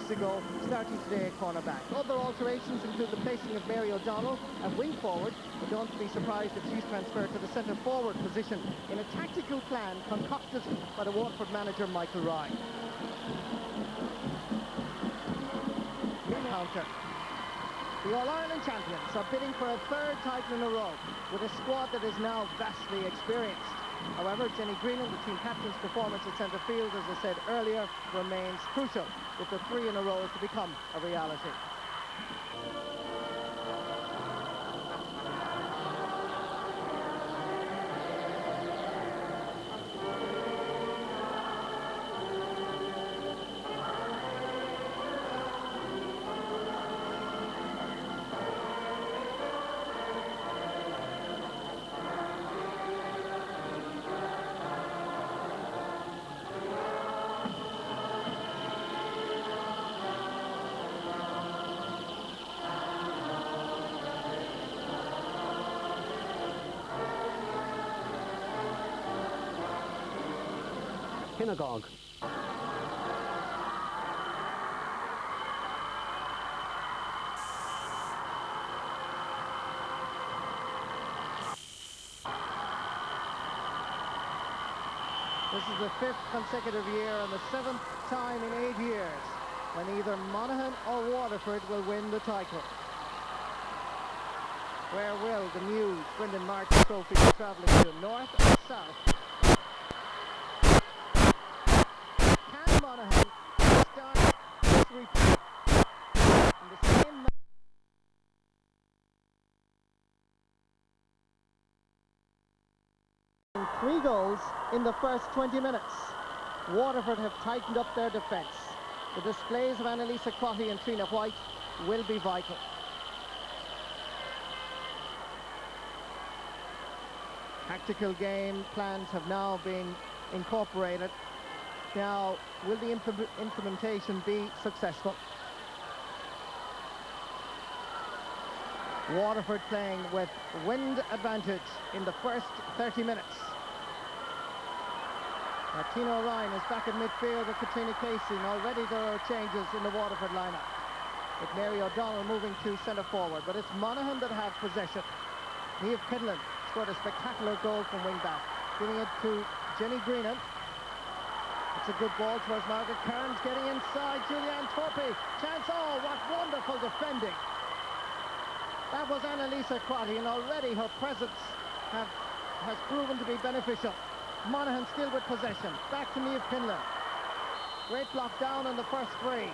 weeks ago, starting today at cornerback. Other alterations include the placing of Mary O'Donnell at wing forward, but don't be surprised if she's transferred to the centre forward position in a tactical plan concocted by the Waterford manager Michael Ryan. Counter. The All-Ireland champions are bidding for a third title in a row with a squad that is now vastly experienced. However, Jenny Greenan, the team captain's performance at centre field, as I said earlier, remains crucial if the three in a row is to become a reality. Synagogue. This is the 5th consecutive year and the 7th time in 8 years when either Monaghan or Waterford will win the title. Where will the new Brendan Martin Trophy be travelling to, north or south? Can Monaghan start this repeat in the same manner? 3 goals in the first 20 minutes. Waterford have tightened up their defence. The displays of Annalisa Crotty and Trina White will be vital. Tactical game plans have now been incorporated. Now, will the implementation be successful? Waterford playing with wind advantage in the first 30 minutes. Tina O'Ryan is back at midfield with Katrina Casey, and already there are changes in the Waterford lineup, with Mary O'Donnell moving to centre forward. But it's Monaghan that have possession. Niamh Kinlan scored a spectacular goal from wing back, giving it to Jenny Greenan. It's a good ball towards Margaret Kearns, getting inside Julianne Torpey. Chance, oh, what wonderful defending. That was Annalisa Crotty, and already her presence has proven to be beneficial. Monaghan still with possession. Back to Niamh Kinlan. Great block down, and the first free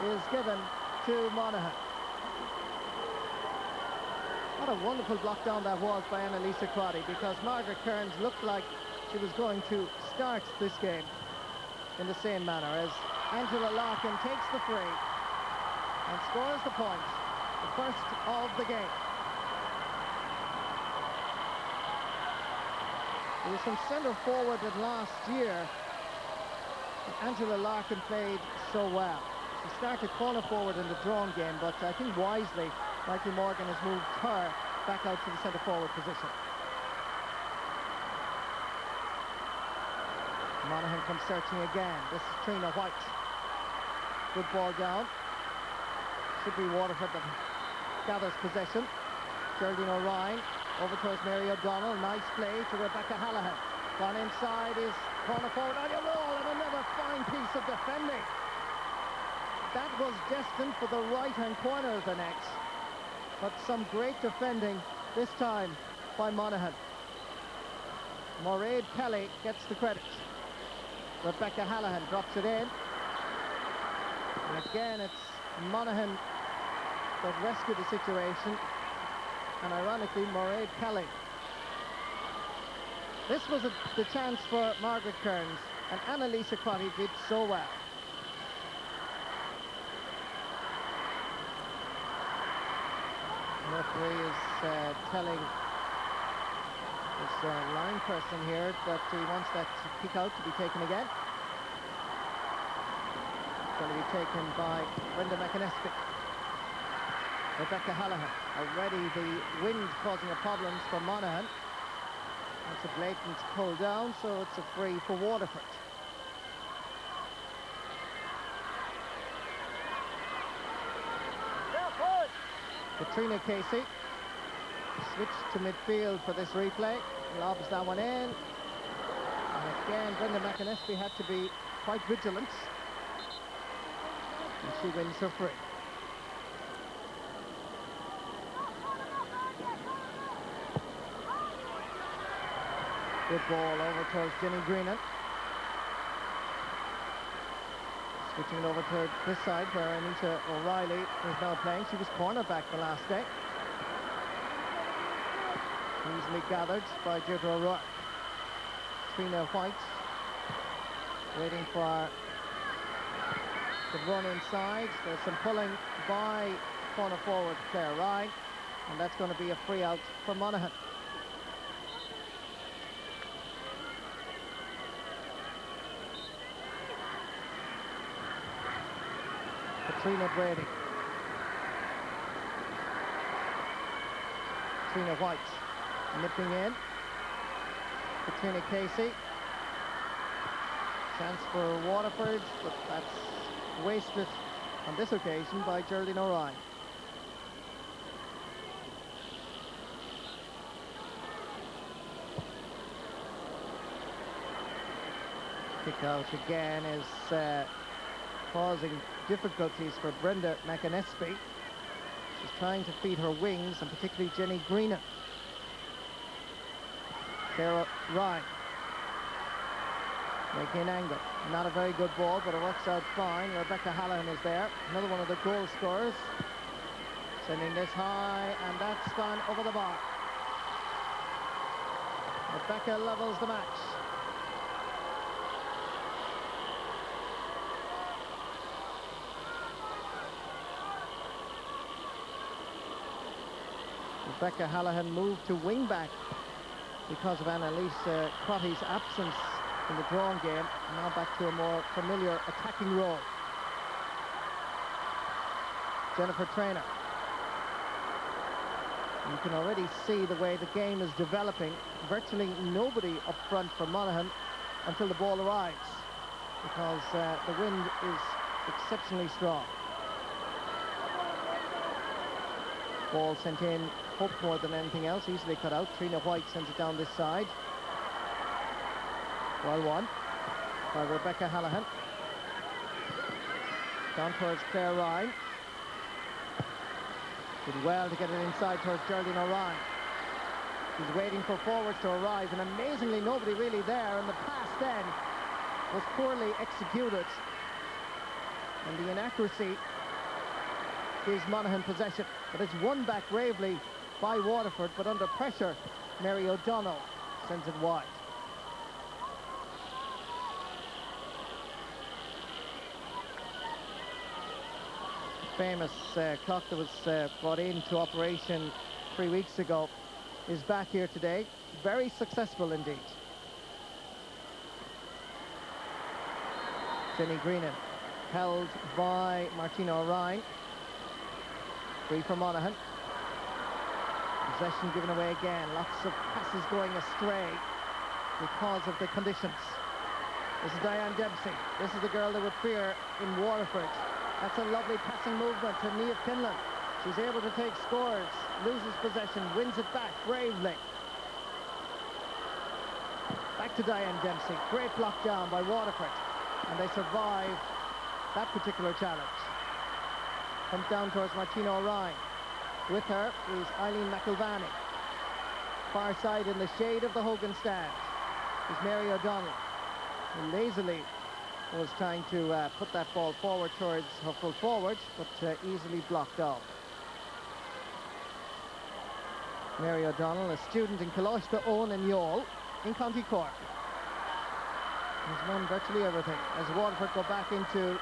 is given to Monaghan. What a wonderful block down that was by Annalisa Crotty, because Margaret Kearns looked like she was going to start this game in the same manner as Angela Larkin takes the free and scores the point, the first of the game. It was from centre forward that last year Angela Larkin played so well. She started corner forward in the drawn game, but I think wisely Michael Morgan has moved her back out to the centre forward position. Monaghan comes searching again. This is Trina White. Good ball down. Should be Waterford that gathers possession. Geraldine O'Ryan over towards Mary O'Donnell. Nice play to Rebecca Hallahan. Gone inside is corner forward on your roll, and another fine piece of defending. That was destined for the right-hand corner of the net, but some great defending this time by Monaghan. Mairead Kelly gets the credit. Rebecca Hallahan drops it in. And again, it's Monaghan that rescued the situation. And ironically, Mairead Kelly. This was the chance for Margaret Kearns, and Annalisa Crotty did so well. The referee is telling this line person here that he wants that kick out to be taken again. It's going to be taken by Brenda McAnesty. Rebecca Hallahan. Already the wind causing a problems for Monaghan. That's a blatant pull down, so it's a free for Waterford. Katrina Casey. Switch to midfield for this replay. Lobs that one in. And again, Brenda McAnespie had to be quite vigilant. And she wins her free. Good ball over towards Jenny Greenan. Switching it over to this side where Anita O'Reilly is now playing. She was cornerback the last day. Easily gathered by Deirdre O'Rourke. Trina White waiting for the run inside. There's some pulling by corner forward Claire Ryan, and that's going to be a free out for Monaghan. Katrina Brady. Trina White nipping in. Katrina Casey. Chance for Waterford, but that's wasted on this occasion by Geraldine O'Ryan. Kick out again is causing difficulties for Brenda McAnespie. She's trying to feed her wings, and particularly Jenny Greenan. Sarah Ryan making an angle. Not a very good ball, but it works out fine. Rebecca Hallahan is there, another one of the goal scorers. Sending this high, and that's gone over the bar. Rebecca levels the match. Rebecca Hallahan moved to wing back because of Annalise Crotty's absence in the drawing game. Now back to a more familiar attacking role. Jennifer Traynor. You can already see the way the game is developing. Virtually nobody up front for Monaghan until the ball arrives, because the wind is exceptionally strong. Ball sent in, hoped more than anything else, easily cut out. Trina White sends it down this side. Well won by Rebecca Hallahan. Down towards Claire Ryan. Did well to get it inside towards Geraldine O'Ryan. She's waiting for forwards to arrive, and amazingly nobody really there, and the pass then was poorly executed, and the inaccuracy gives Monaghan possession, but it's won back bravely by Waterford, but under pressure Mary O'Donnell sends it wide. Famous clock that was brought into operation 3 weeks ago is back here today. Very successful indeed. Jenny Greenan held by Martina O'Ryan. Free for Monaghan. Possession given away again. Lots of passes going astray because of the conditions. This is Diane Dempsey. This is the girl that would fear in Waterford. That's a lovely passing movement to Niamh Kinlan. She's able to take scores, loses possession, wins it back bravely. Back to Diane Dempsey. Great block down by Waterford, and they survive that particular challenge. Comes down towards Martina O'Ryan. With her is Eileen McIlvany. Far side in the shade of the Hogan stand is Mary O'Donnell, who lazily was trying to put that ball forward towards her full forward, but easily blocked off. Mary O'Donnell, a student in Coláiste Owen and Youghal in County Cork, has won virtually everything as Waterford go back into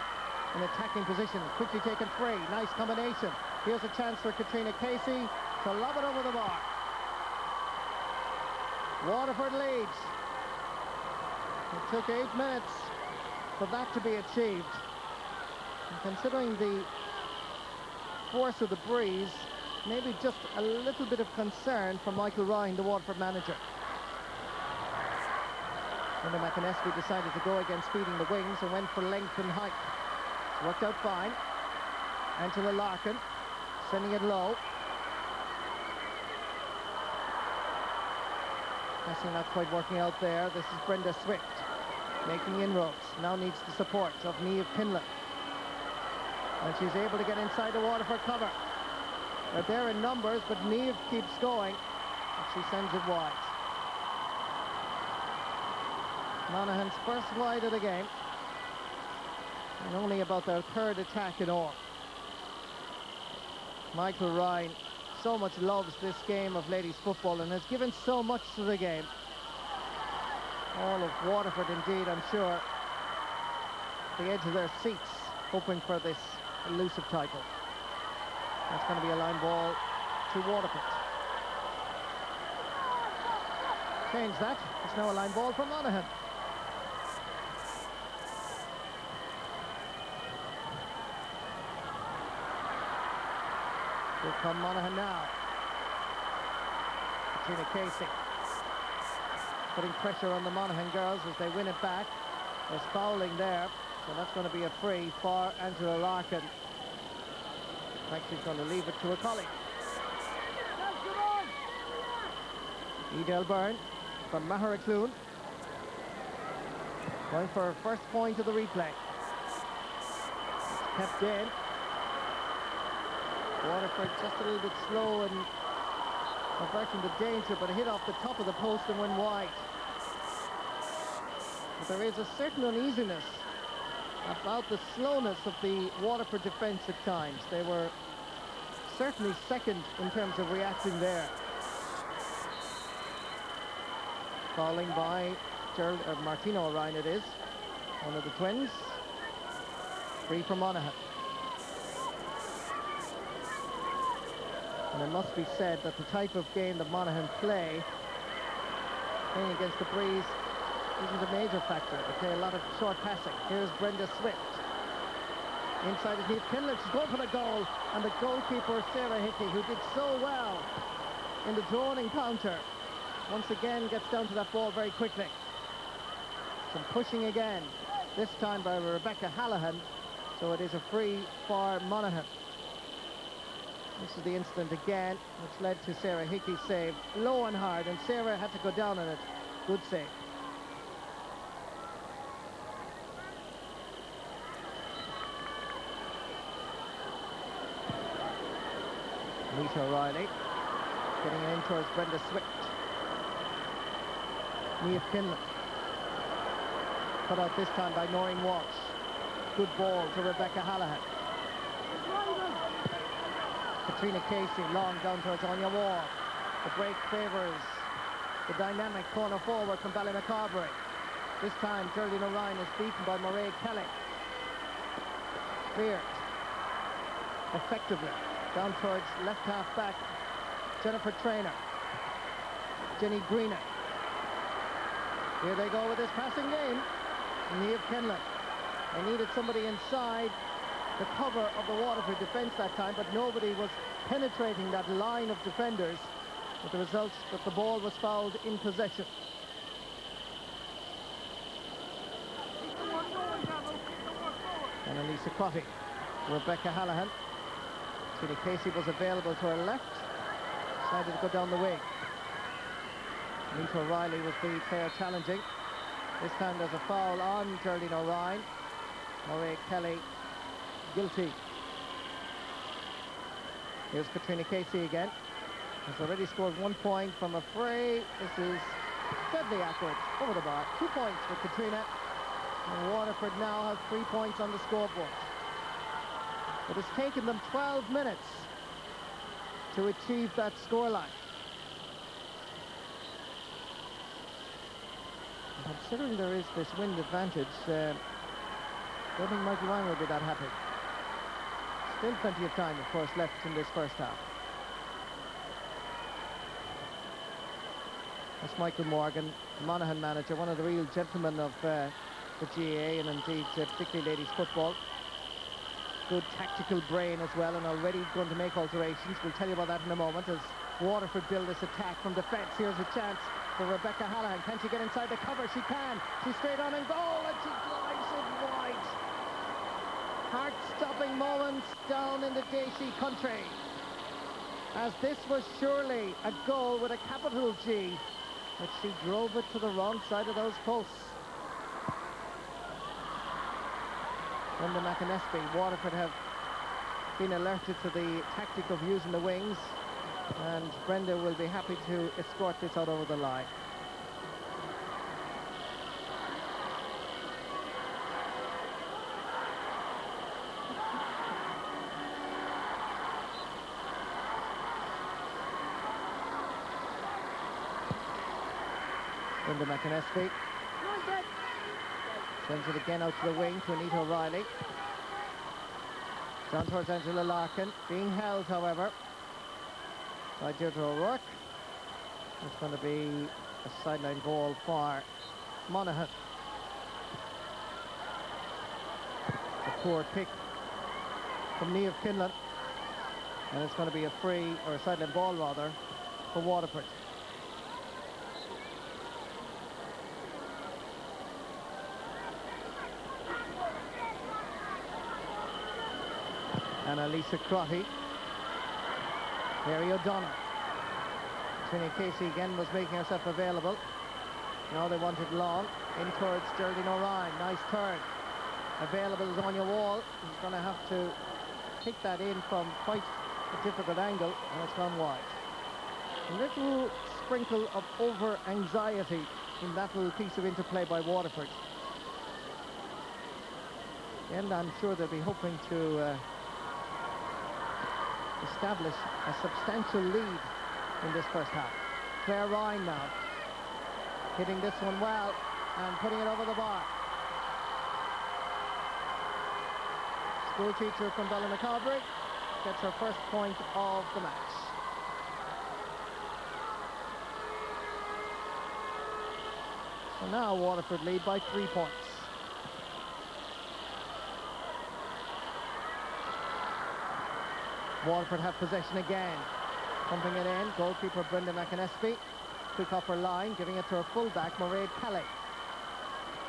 an attacking position. Quickly taken free, nice combination. Here's a chance for Katrina Casey to lob it over the bar. Waterford leads. It took 8 minutes for that to be achieved. And considering the force of the breeze, maybe just a little bit of concern for Michael Ryan, the Waterford manager. Brenda McAnespie decided to go against feeding the wings and went for length and height. Worked out fine. Angela Larkin sending it low. Passing not quite working out there. This is Brenda Swift making inroads. Now needs the support of Niamh Kinlan. And she's able to get inside the Waterford cover. They're there in numbers, but Niamh keeps going. And she sends it wide. Monaghan's first wide of the game. And only about their third attack in all. Michael Ryan so much loves this game of ladies football and has given so much to the game. All of Waterford indeed, I'm sure, at the edge of their seats, hoping for this elusive title. That's going to be a line ball to Waterford. Change that. It's now a line ball for Monaghan. Here come Monaghan now. Katrina Casey putting pressure on the Monaghan girls as they win it back. There's fouling there, so that's going to be a free for Angela Larkin. In fact, she's going to leave it to a colleague. Edel Byrne from Maharakloon going for her first point of the replay. It's kept in. Waterford just a little bit slow and averting the danger, but a hit off the top of the post and went wide. But there is a certain uneasiness about the slowness of the Waterford defence at times. They were certainly second in terms of reacting there. Fouling by Martina O'Ryan it is, one of the twins. Free for Monaghan. And it must be said that the type of game that Monaghan playing against the breeze, isn't a major factor. They play a lot of short passing. Here's Brenda Swift. Inside is Niamh Kinlan. She's going for the goal. And the goalkeeper, Sarah Hickey, who did so well in the drawn encounter, once again gets down to that ball very quickly. Some pushing again, this time by Rebecca Hallahan. So it is a free for Monaghan. This is the incident again, which led to Sarah Hickey's save. Low and hard, and Sarah had to go down on it. Good save. Nita O'Reilly getting in towards Brenda Swift. Niamh Kinlan. Cut out this time by Noreen Walsh. Good ball to Rebecca Hallahan. Katrina Casey long down towards Anya Ward. The break favours the dynamic corner forward from Ballymacarbery. This time Geraldine O'Ryan is beaten by Mairead Kelly. Cleared effectively down towards left half back Jennifer Traynor. Jenny Greener. Here they go with this passing game. Niamh Kinlan. They needed somebody inside the cover of the Waterford defence that time, but nobody was penetrating that line of defenders, with the result that the ball was fouled in possession. And Elisa Crotty. Rebecca Hallahan. Tina Casey was available to her left, decided to go down the wing. Nita O'Reilly was the player challenging. This time there's a foul on Geraldine O'Ryan. Mairead Kelly guilty. Here's Katrina Casey again. Has already scored 1 point from a free. This is deadly accurate over the bar. 2 points for Katrina. And Waterford now has 3 points on the scoreboard. It has taken them 12 minutes to achieve that scoreline. Considering there is this wind advantage, I don't think Michael Ryan will be that happy. Still plenty of time, of course, left in this first half. That's Michael Morgan, Monaghan manager, one of the real gentlemen of the GAA and indeed particularly ladies football. Good tactical brain as well, and already going to make alterations. We'll tell you about that in a moment as Waterford build this attack from defence. Here's a chance for Rebecca Hallahan. Can she get inside the cover? She can. She's straight on and goal, and she drives it wide. Heart-stopping moments down in the Déisi country, as this was surely a goal with a capital G, but she drove it to the wrong side of those posts. Brenda McAnespie, Waterford have been alerted to the tactic of using the wings, and Brenda will be happy to escort this out over the line. Brenda McAnespie sends it again out to the wing to Anita O'Reilly. Down towards Angela Larkin, being held, however, by Deirdre O'Rourke. It's going to be a sideline ball for Monaghan. A poor pick from Niamh Kinlan, and it's going to be a free, or a sideline ball rather, for Waterford. And Lisa Crotty. Mary O'Donnell. Trini Casey again was making herself available. Now they want it long. In towards Geraldine O'Ryan. Nice turn. Available is Anya Wall. She's going to have to pick that in from quite a difficult angle, and it's gone wide. A little sprinkle of over-anxiety in that little piece of interplay by Waterford. And I'm sure they'll be hoping to establish a substantial lead in this first half. Claire Ryan now hitting this one well and putting it over the bar. School teacher from Ballinacalbury gets her first point of the match. So now Waterford lead by 3 points. Waterford have possession again. Pumping it in, goalkeeper Brenda McAnespie. Quick off her line, giving it to her fullback, Mairead Kelly.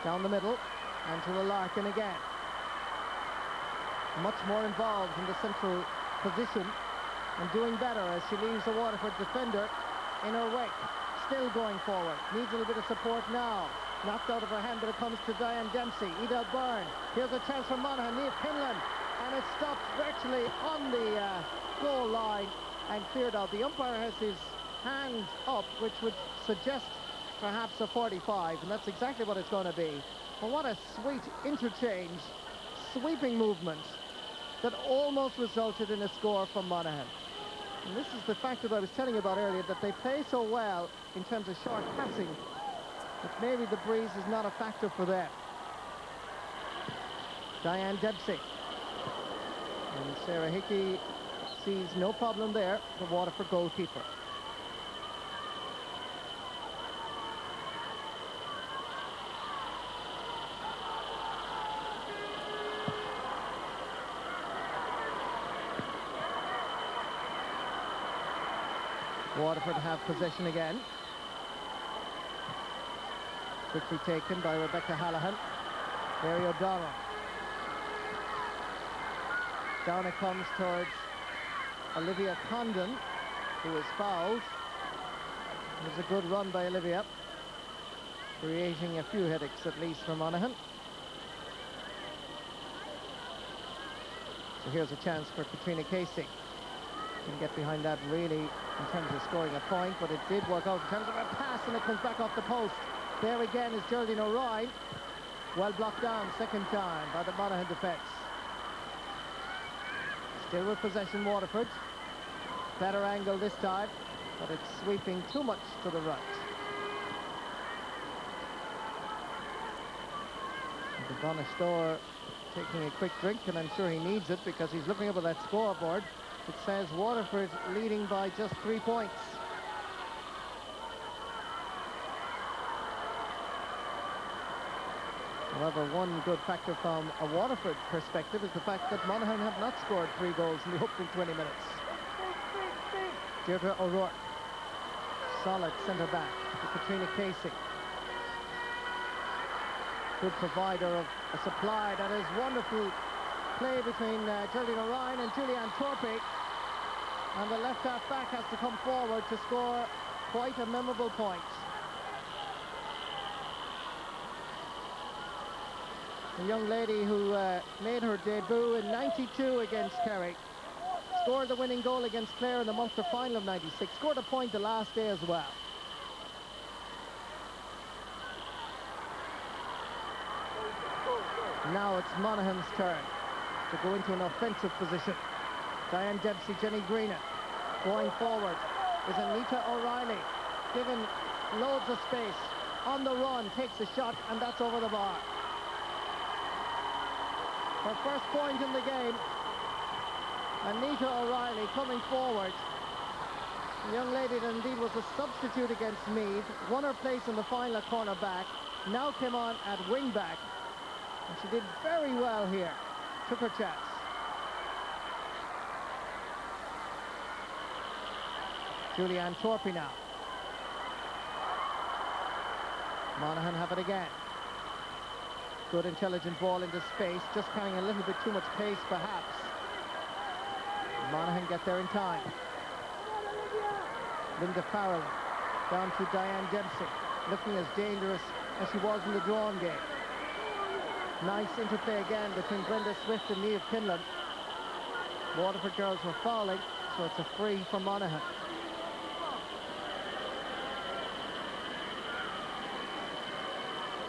Down the middle, Angela Larkin again. Much more involved in the central position and doing better as she leaves the Waterford defender in her wake. Still going forward, needs a little bit of support now. Knocked out of her hand, but it comes to Diane Dempsey. Edel Byrne, here's a chance for Monaghan, Niamh Kinlan. And it stopped virtually on the goal line and cleared out. The umpire has his hand up, which would suggest perhaps a 45, and that's exactly what it's going to be. But what a sweet interchange, sweeping movement that almost resulted in a score from Monaghan. And this is the factor that I was telling you about earlier, that they play so well in terms of short passing, that maybe the breeze is not a factor for them. Diane Dempsey. And Sarah Hickey sees no problem there, the Waterford goalkeeper. Waterford have possession again. Quickly taken by Rebecca Hallahan. Mary O'Donnell. Down it comes towards Olivia Condon, who is fouled. It was a good run by Olivia, creating a few headaches at least for Monaghan. So here's a chance for Katrina Casey. Can get behind that really in terms of scoring a point, but it did work out in terms of a pass, and it comes back off the post. There again is Geraldine O'Ryan. Well blocked down second time by the Monaghan defence. Still with possession Waterford. Better angle this time, but it's sweeping too much to the right. Donna Storr taking a quick drink, and I'm sure he needs it because he's looking up at that scoreboard. It says Waterford leading by just 3 points. However, one good factor from a Waterford perspective is the fact that Monaghan have not scored 3 goals in the opening 20 minutes. Deirdre O'Rourke, solid centre back to Katrina Casey. Good provider of a supply. That is wonderful play between Geraldine O'Ryan and Julianne Torpey. And the left half back has to come forward to score quite a memorable point. a young lady who made her debut in '92 against Kerry. Scored the winning goal against Clare in the Munster final of '96. Scored a point the last day as well. Now it's Monaghan's turn to go into an offensive position. Diane Dempsey, Jenny Greenan. Going forward is Anita O'Reilly, given loads of space. On the run, takes a shot, and that's over the bar. Her first point in the game. Anita O'Reilly coming forward. A young lady that indeed was a substitute against Meath, won her place in the final at cornerback, now came on at wing-back. And she did very well here. Took her chance. Julianne Torpy now. Monaghan have it again. Good intelligent ball into space, just carrying a little bit too much pace perhaps. Monaghan get there in time. Linda Farrell down to Diane Dempsey, looking as dangerous as she was in the drawn game. Nice interplay again between Brenda Swift and Niamh Kinlan. Waterford girls were fouling, so it's a free for Monaghan.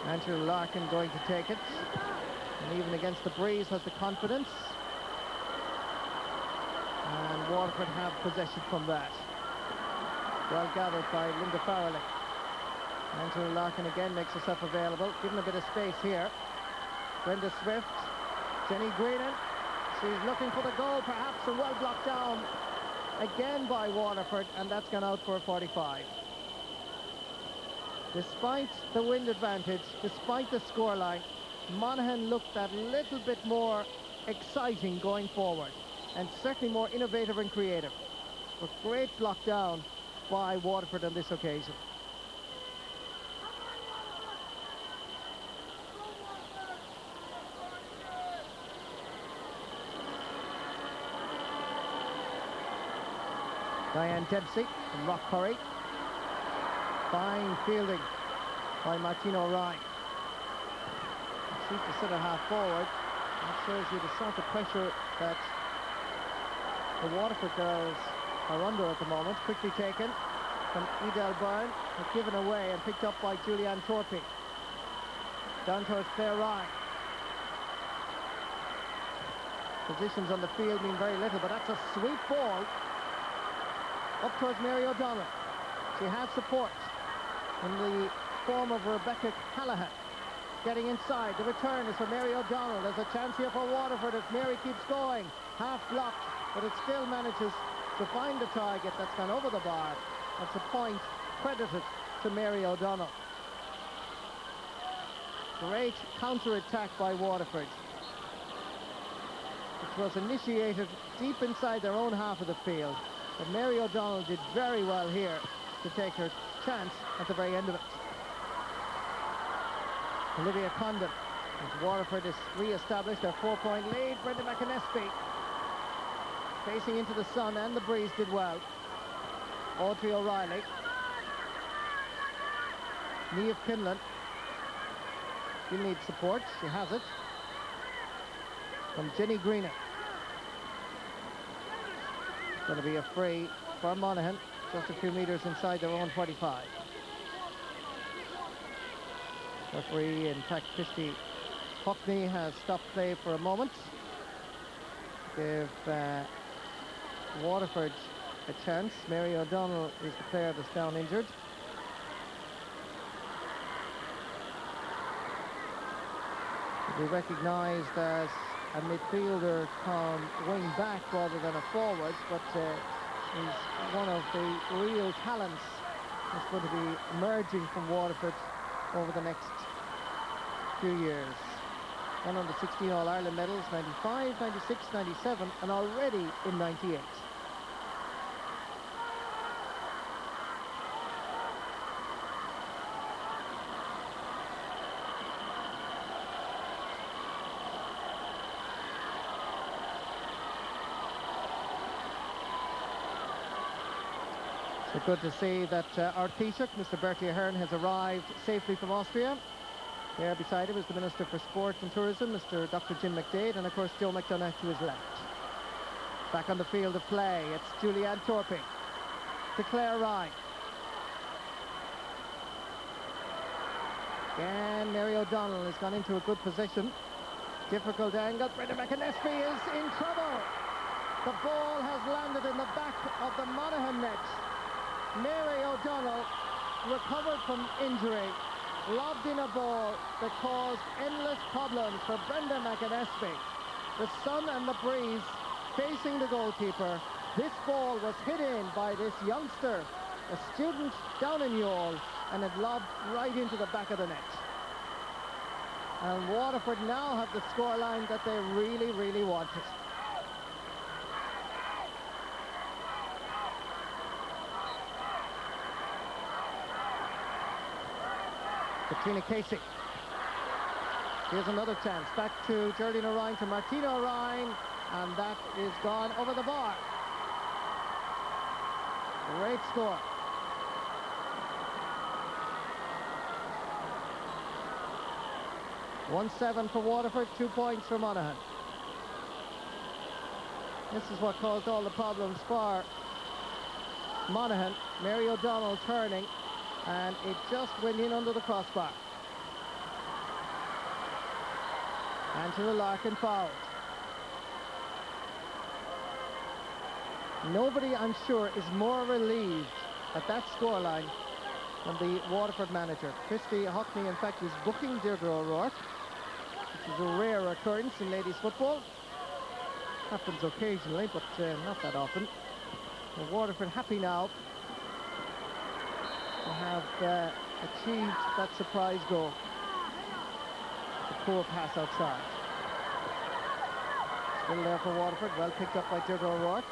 Angela Larkin going to take it, and even against the breeze has the confidence. And Waterford have possession from that. Well gathered by Linda Farrelly. Angela Larkin again makes herself available, given a bit of space here. Brenda Swift, Jenny Greenan. She's looking for the goal perhaps, and well blocked down again by Waterford, and that's gone out for a 45. Despite the wind advantage, despite the scoreline, Monaghan looked that little bit more exciting going forward, and certainly more innovative and creative. But great block down by Waterford on this occasion. Diane Dempsey from Rockcurry. Fine fielding by Martina O'Ryan. She's the centre half forward. That shows you the sort of pressure that the Waterford girls are under at the moment. Quickly taken from Edel Byrne, but given away and picked up by Julianne Torpy. Down towards Claire Ryan. Positions on the field mean very little, but that's a sweet ball up towards Mary O'Donnell. She has support in the form of Rebecca Callahan. Getting inside, the return is for Mary O'Donnell. There's a chance here for Waterford if Mary keeps going. Half blocked, but it still manages to find the target. That's gone over the bar. That's a point credited to Mary O'Donnell. Great counter-attack by Waterford, which was initiated deep inside their own half of the field. But Mary O'Donnell did very well here to take her chance at the very end of it. Olivia Condon, as Waterford is re-established their 4-point lead. Brenda McAnespie, facing into the sun and the breeze, did well. Audrey O'Reilly. Niamh Kinlan. She needs support, she has it. From Jenny Greenan. It's going to be a free for Monaghan, just a few metres inside their own 45. Referee, in fact, Christy Hockney has stopped play for a moment. Give Waterford a chance. Mary O'Donnell is the player that's down injured. Be recognised as a midfielder come wing back rather than a forward, but he's one of the real talents that's going to be emerging from Waterford over the next few years. Won under 16 All-Ireland medals, 95, 96, 97, and already in 98. Good to see that our Taoiseach, Mr. Bertie Ahern, has arrived safely from Austria. There beside him is the Minister for Sport and Tourism, Mr. Dr. Jim McDade, and of course Joe McDonough to his left. Back on the field of play, it's Julianne Torpy to Claire Ryan. Again, Mary O'Donnell has gone into a good position. Difficult angle. Brenda McAnespie is in trouble. The ball has landed in the back of the Monaghan net. Mary O'Donnell recovered from injury, lobbed in a ball that caused endless problems for Brenda McAnespie. The sun and the breeze facing the goalkeeper. This ball was hit in by this youngster, a student down in Youghal, and it lobbed right into the back of the net. And Waterford now have the scoreline that they really, really wanted. Katrina Casey. Here's another chance. Back to Geraldine O'Ryan, to Martina O'Ryan, and that is gone over the bar. Great score. (1-7) for Waterford, 2 points for Monaghan. This is what caused all the problems for Monaghan. Mary O'Donnell turning, and it just went in under the crossbar. Angela Larkin fouled. Nobody, I'm sure, is more relieved at that scoreline than the Waterford manager. Christy Hockney, in fact, is booking Deirdre O'Rourke, which is a rare occurrence in ladies football. Happens occasionally, but not that often. So Waterford happy now to have achieved that surprise goal. The poor pass outside. Still there for Waterford, well picked up by Deirdre O'Rourke.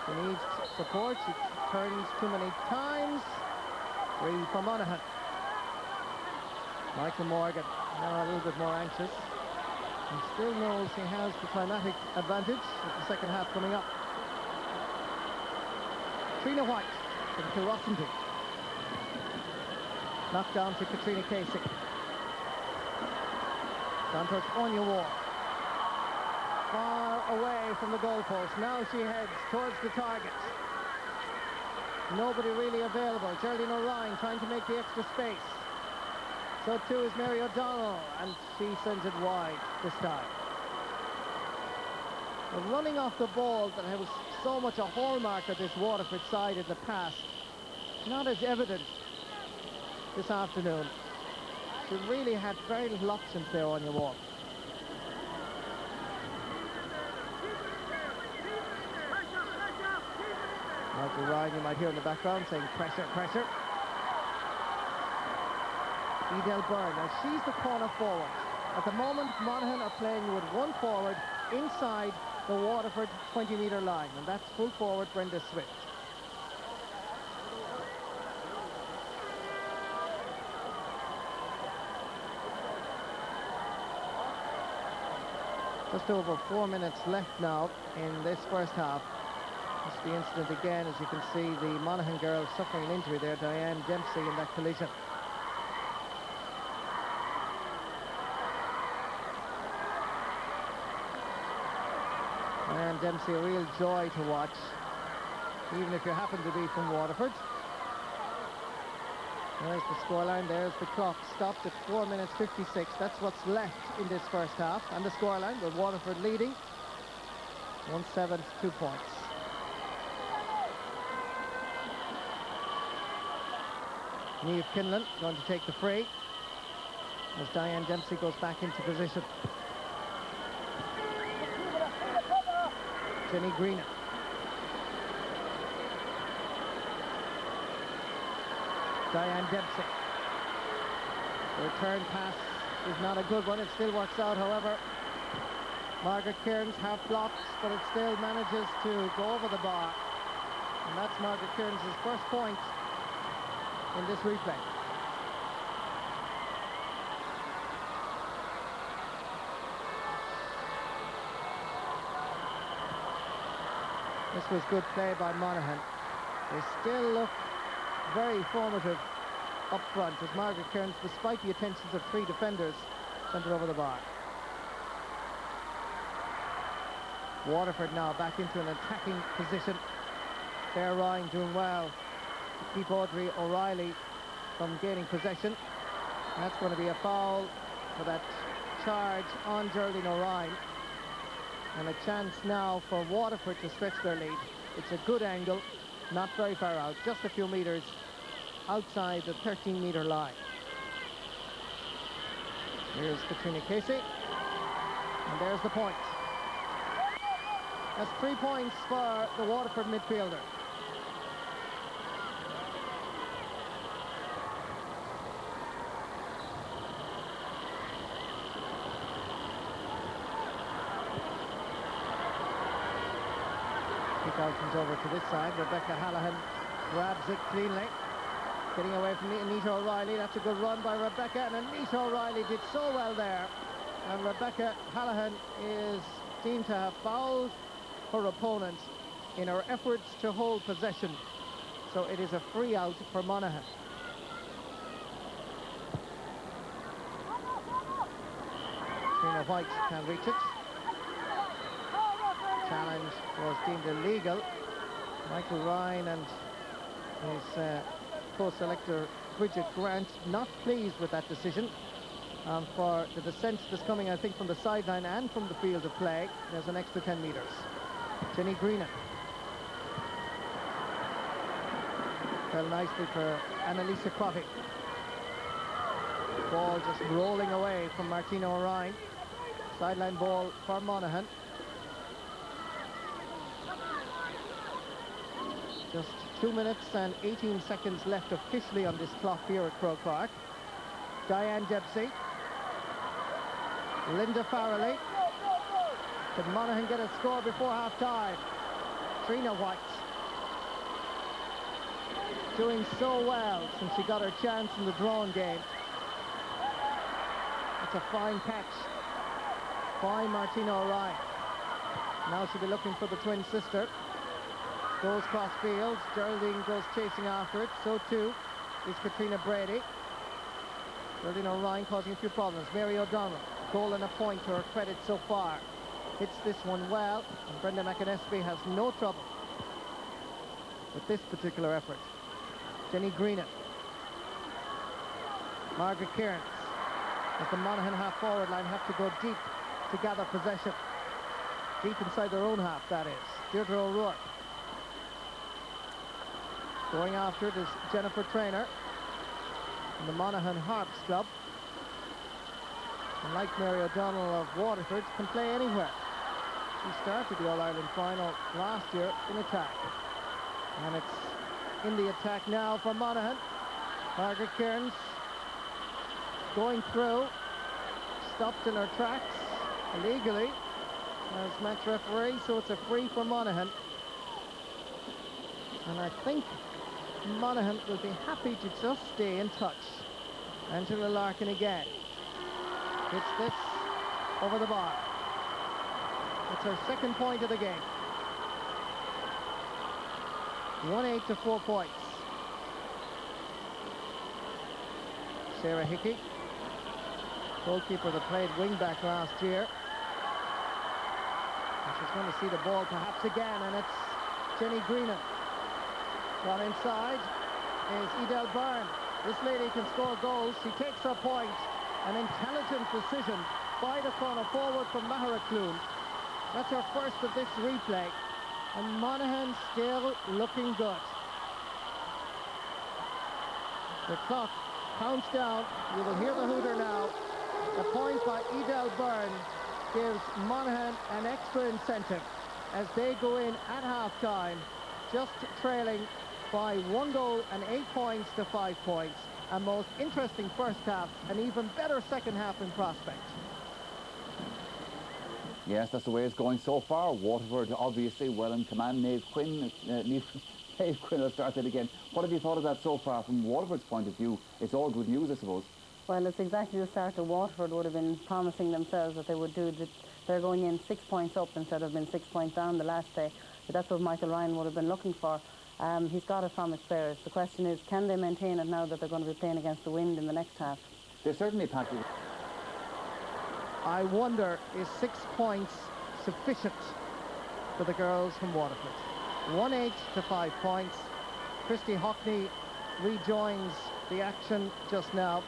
She needs support, she turns too many times. Free for Monaghan. Michael Morgan now a little bit more anxious. He still knows he has the climatic advantage with the second half coming up. Trina White from Kilrossenty. Knocked down to Katrina Casey. Down towards Anya Ward. Far away from the goalpost. Now she heads towards the target. Nobody really available. Geraldine O'Ryan trying to make the extra space. So too is Mary O'Donnell, and she sends it wide this time. The running off the ball that was so much a hallmark of this Waterford side in the past, not as evident this afternoon. She really had very little options there on your wall. Michael Ryan, you might hear in the background saying pressure, pressure. Edel Byrne, now she's the corner forward. At the moment, Monaghan are playing with one forward inside the Waterford 20-metre line, and that's full forward Brenda Swift. Just over 4 minutes left now in this first half. This is the incident again, as you can see, the Monaghan girl suffering an injury there, Diane Dempsey, in that collision. Diane Dempsey, a real joy to watch, even if you happen to be from Waterford. There's the scoreline, there's the clock stopped at 4 minutes 56. That's what's left in this first half. And the scoreline, with Waterford leading 1-7, 2 points. Niamh Kinlan going to take the free as Diane Dempsey goes back into position. Jenny Greena. Diane Dempsey. The return pass is not a good one. It still works out, however. Margaret Kearns half blocked, but it still manages to go over the bar. And that's Margaret Kearns' first point in this replay. This was good play by Monaghan. They still look very formative up front as Margaret Kearns, despite the attentions of 3 defenders, sent it over the bar. Waterford now back into an attacking position. Claire Ryan doing well to keep Audrey O'Reilly from gaining possession. And that's going to be a foul for that charge on Geraldine O'Ryan. And a chance now for Waterford to stretch their lead. It's a good angle, not very far out, just a few metres outside the 13-metre line. Here's Katrina Casey. And there's the point. That's 3 points for the Waterford midfielder. Kick out comes over to this side. Rebecca Hallahan grabs it cleanly. Getting away from Anita O'Reilly. That's a good run by Rebecca, and Anita O'Reilly did so well there. And Rebecca Hallahan is deemed to have fouled her opponent in her efforts to hold possession. So it is a free out for Monaghan. Trina White can't reach it. Challenge was deemed illegal. Michael Ryan and his co-selector Bridget Grant not pleased with that decision. For the dissent that's coming, I think, from the sideline and from the field of play, there's an extra 10 metres. Jenny Greenan. Fell nicely for Annalisa Crotty. Ball just rolling away from Martina O'Ryan. Sideline ball for Monaghan. Just 2 minutes and 18 seconds left officially on this clock here at Croke Park. Diane Dempsey. Linda Farrelly. Could Monaghan get a score before half-time? Trina White. Doing so well since she got her chance in the drawn game. It's a fine catch by Martina O'Ryan. Now she'll be looking for the twin sister. Goes cross field. Geraldine goes chasing after it. So too is Katrina Brady. Geraldine O'Ryan causing a few problems. Mary O'Donnell, goal and a point to her credit so far. Hits this one well, and Brenda McAnespy has no trouble with this particular effort. Jenny Greenan. Margaret Kearns. At the Monaghan half-forward line have to go deep to gather possession. Deep inside their own half, that is. Deirdre O'Rourke. Going after it is Jennifer Traynor from the Monaghan Harps Club. And like Mary O'Donnell of Waterford, can play anywhere. She started the All-Ireland final last year in attack. And it's in the attack now for Monaghan. Margaret Kearns going through, stopped in her tracks illegally as match referee, so it's a free for Monaghan. And I think Monaghan will be happy to just stay in touch. Angela Larkin again. Hits this over the bar. It's her second point of the game. 1-8 to 4 points. Sarah Hickey, goalkeeper that played wing-back last year. And she's going to see the ball perhaps again, and it's Jenny Greenan. Got inside is Edel Byrne. This lady can score goals. She takes her point. An intelligent decision by the corner forward from Mahara Clune. That's her first of this replay. And Monaghan still looking good. The clock counts down. You will hear the hooter now. The point by Edel Byrne gives Monaghan an extra incentive as they go in at half-time, just trailing by 1 goal and 8 points to 5 points. A most interesting first half, an even better second half in prospect. Yes, that's the way it's going so far. Waterford obviously well in command. Maeve Quinn has started again. What have you thought of that so far from Waterford's point of view? It's all good news, I suppose. Well, it's exactly the start that Waterford would have been promising themselves that they would do. They're going in 6 points up instead of being 6 points down the last day. But that's what Michael Ryan would have been looking for. He's got it from his players. The question is, can they maintain it now that they're going to be playing against the wind in the next half? They certainly packed it. I wonder, is 6 points sufficient for the girls from Waterford? 1-8 to 5 points. Christy Hockney rejoins the action just now.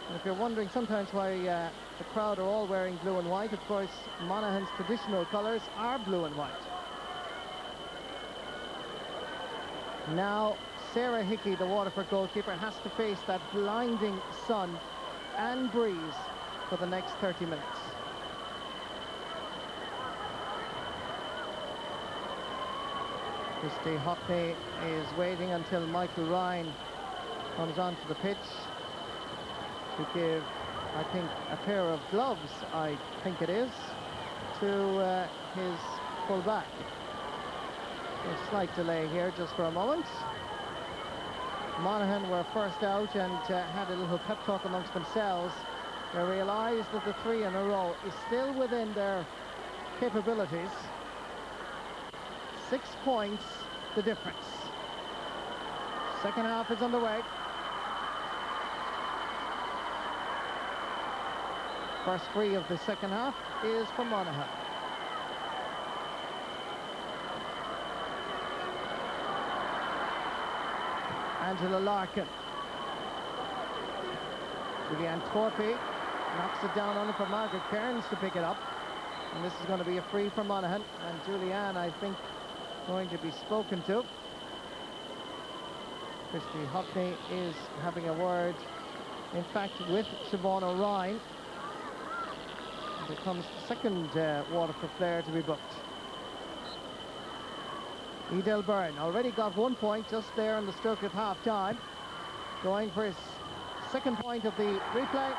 And if you're wondering sometimes why the crowd are all wearing blue and white, of course, Monaghan's traditional colours are blue and white. Now, Sarah Hickey, the Waterford goalkeeper, has to face that blinding sun and breeze for the next 30 minutes. Christy Hockney is waiting until Michael Ryan comes onto the pitch to give, I think, a pair of gloves, I think it is, to his full-back. A slight delay here just for a moment. Monaghan were first out and had a little pep talk amongst themselves. They realised that the 3 in a row is still within their capabilities. 6 points, the difference. Second half is underway. First free of the second half is for Monaghan. Angela Larkin. Julianne Torpey knocks it down on it for Margaret Cairns to pick it up. And this is going to be a free for Monaghan. And Julianne, I think, going to be spoken to. Christy Hockney is having a word, in fact, with Siobhan O'Ryan. It becomes the second Waterford player to be booked. Edel Byrne already got 1 point just there on the stroke at half-time. Going for his second point of the replay.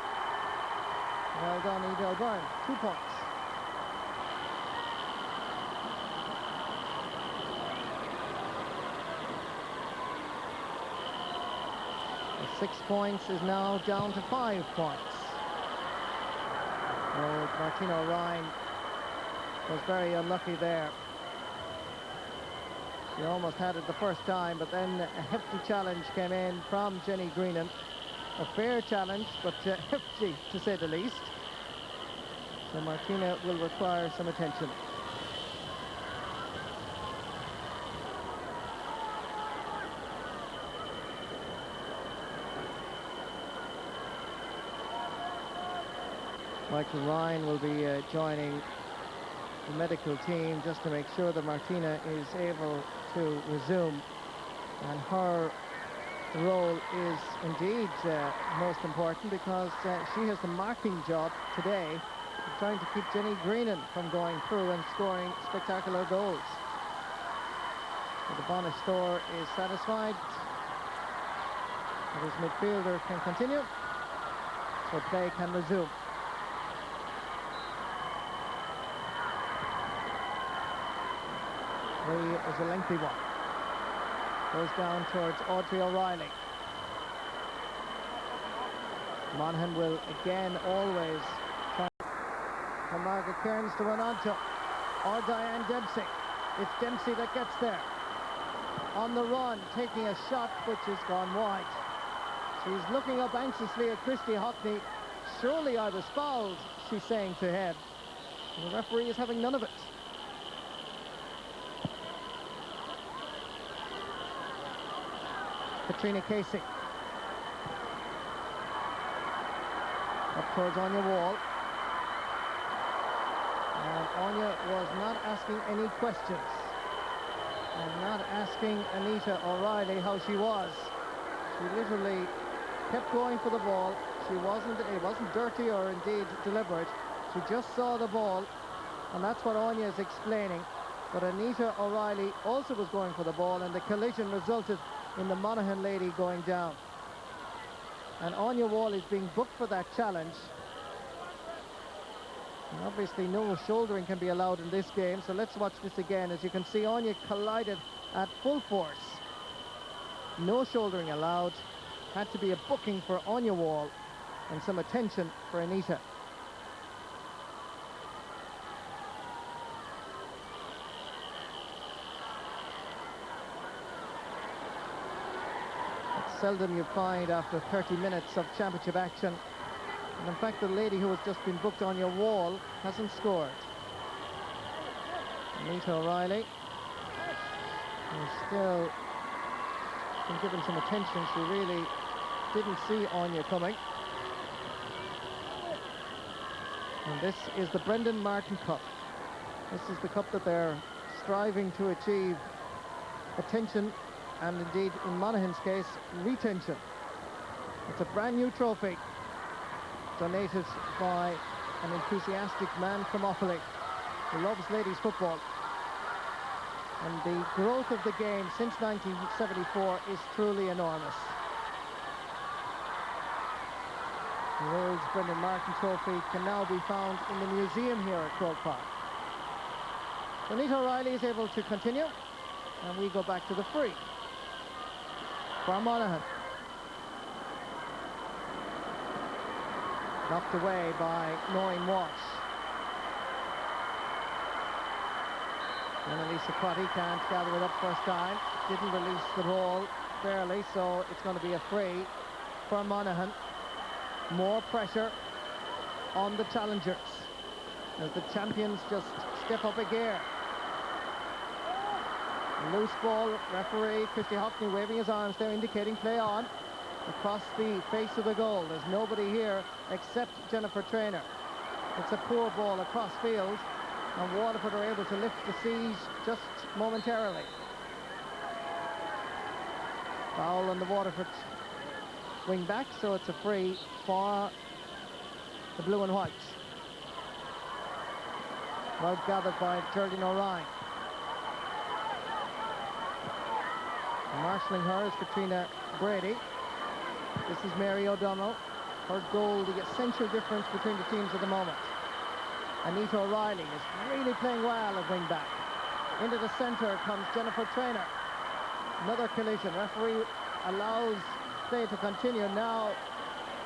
Well done, Edel Byrne. 2 points. The 6 points is now down to 5 points. Oh, Martina O'Ryan was very unlucky there. She almost had it the first time, but then a hefty challenge came in from Jenny Greenan. A fair challenge, but hefty to say the least. So Martina will require some attention. Michael Ryan will be joining the medical team just to make sure that Martina is able to resume, and her role is indeed most important, because she has the marking job today of trying to keep Jenny Greenan from going through and scoring spectacular goals. So the Bonnish store is satisfied that his midfielder can continue, so play can resume. Is a lengthy one. Goes down towards Audrey O'Reilly. Monaghan will again always try for Margaret Cairns to run onto, or Diane Dempsey. It's Dempsey that gets there. On the run, taking a shot which has gone wide. She's looking up anxiously at Christy Hockney. Surely I was fouled, she's saying to head. And the referee is having none of it. Katrina Casey. Up towards Anya Wall. And Anya was not asking any questions. And not asking Anita O'Reilly how she was. She literally kept going for the ball. It wasn't dirty or indeed deliberate. She just saw the ball. And that's what Anya is explaining. But Anita O'Reilly also was going for the ball, and the collision resulted in the Monaghan lady going down. And Anya Wall is being booked for that challenge. And obviously no shouldering can be allowed in this game, so let's watch this again. As you can see, Anya collided at full force. No shouldering allowed. Had to be a booking for Anya Wall and some attention for Anita. seldom you find after 30 minutes of championship action. And in fact, the lady who has just been booked on your wall hasn't scored. Anita O'Reilly, who's still been given some attention. She really didn't see Anya coming. And this is the Brendan Martin Cup. This is the cup that they're striving to achieve attention, and indeed, in Monaghan's case, retention. It's a brand new trophy, donated by an enthusiastic man from Offaly who loves ladies football. And the growth of the game since 1974 is truly enormous. The old Brendan Martin trophy can now be found in the museum here at Croke Park. So Anita O'Reilly is able to continue, and we go back to the free for Monaghan. Knocked away by Noreen Walsh. And Elisa Crotty can't gather it up first time. Didn't release the ball fairly, so it's going to be a free for Monaghan. More pressure on the challengers as the champions just step up a gear. Loose ball, referee Christy Hockney waving his arms there, indicating play on across the face of the goal. There's nobody here except Jennifer Traynor. It's a poor ball across field, and Waterford are able to lift the siege just momentarily. Foul on the Waterford wing back, so it's a free for the blue and white. Well gathered by Geraldine O'Ryan. Marshalling her is Katrina Brady. This is Mary O'Donnell. Her goal, the essential difference between the teams at the moment. Anita O'Reilly is really playing well at wing back. Into the centre comes Jennifer Traynor. Another collision. Referee allows play to continue. Now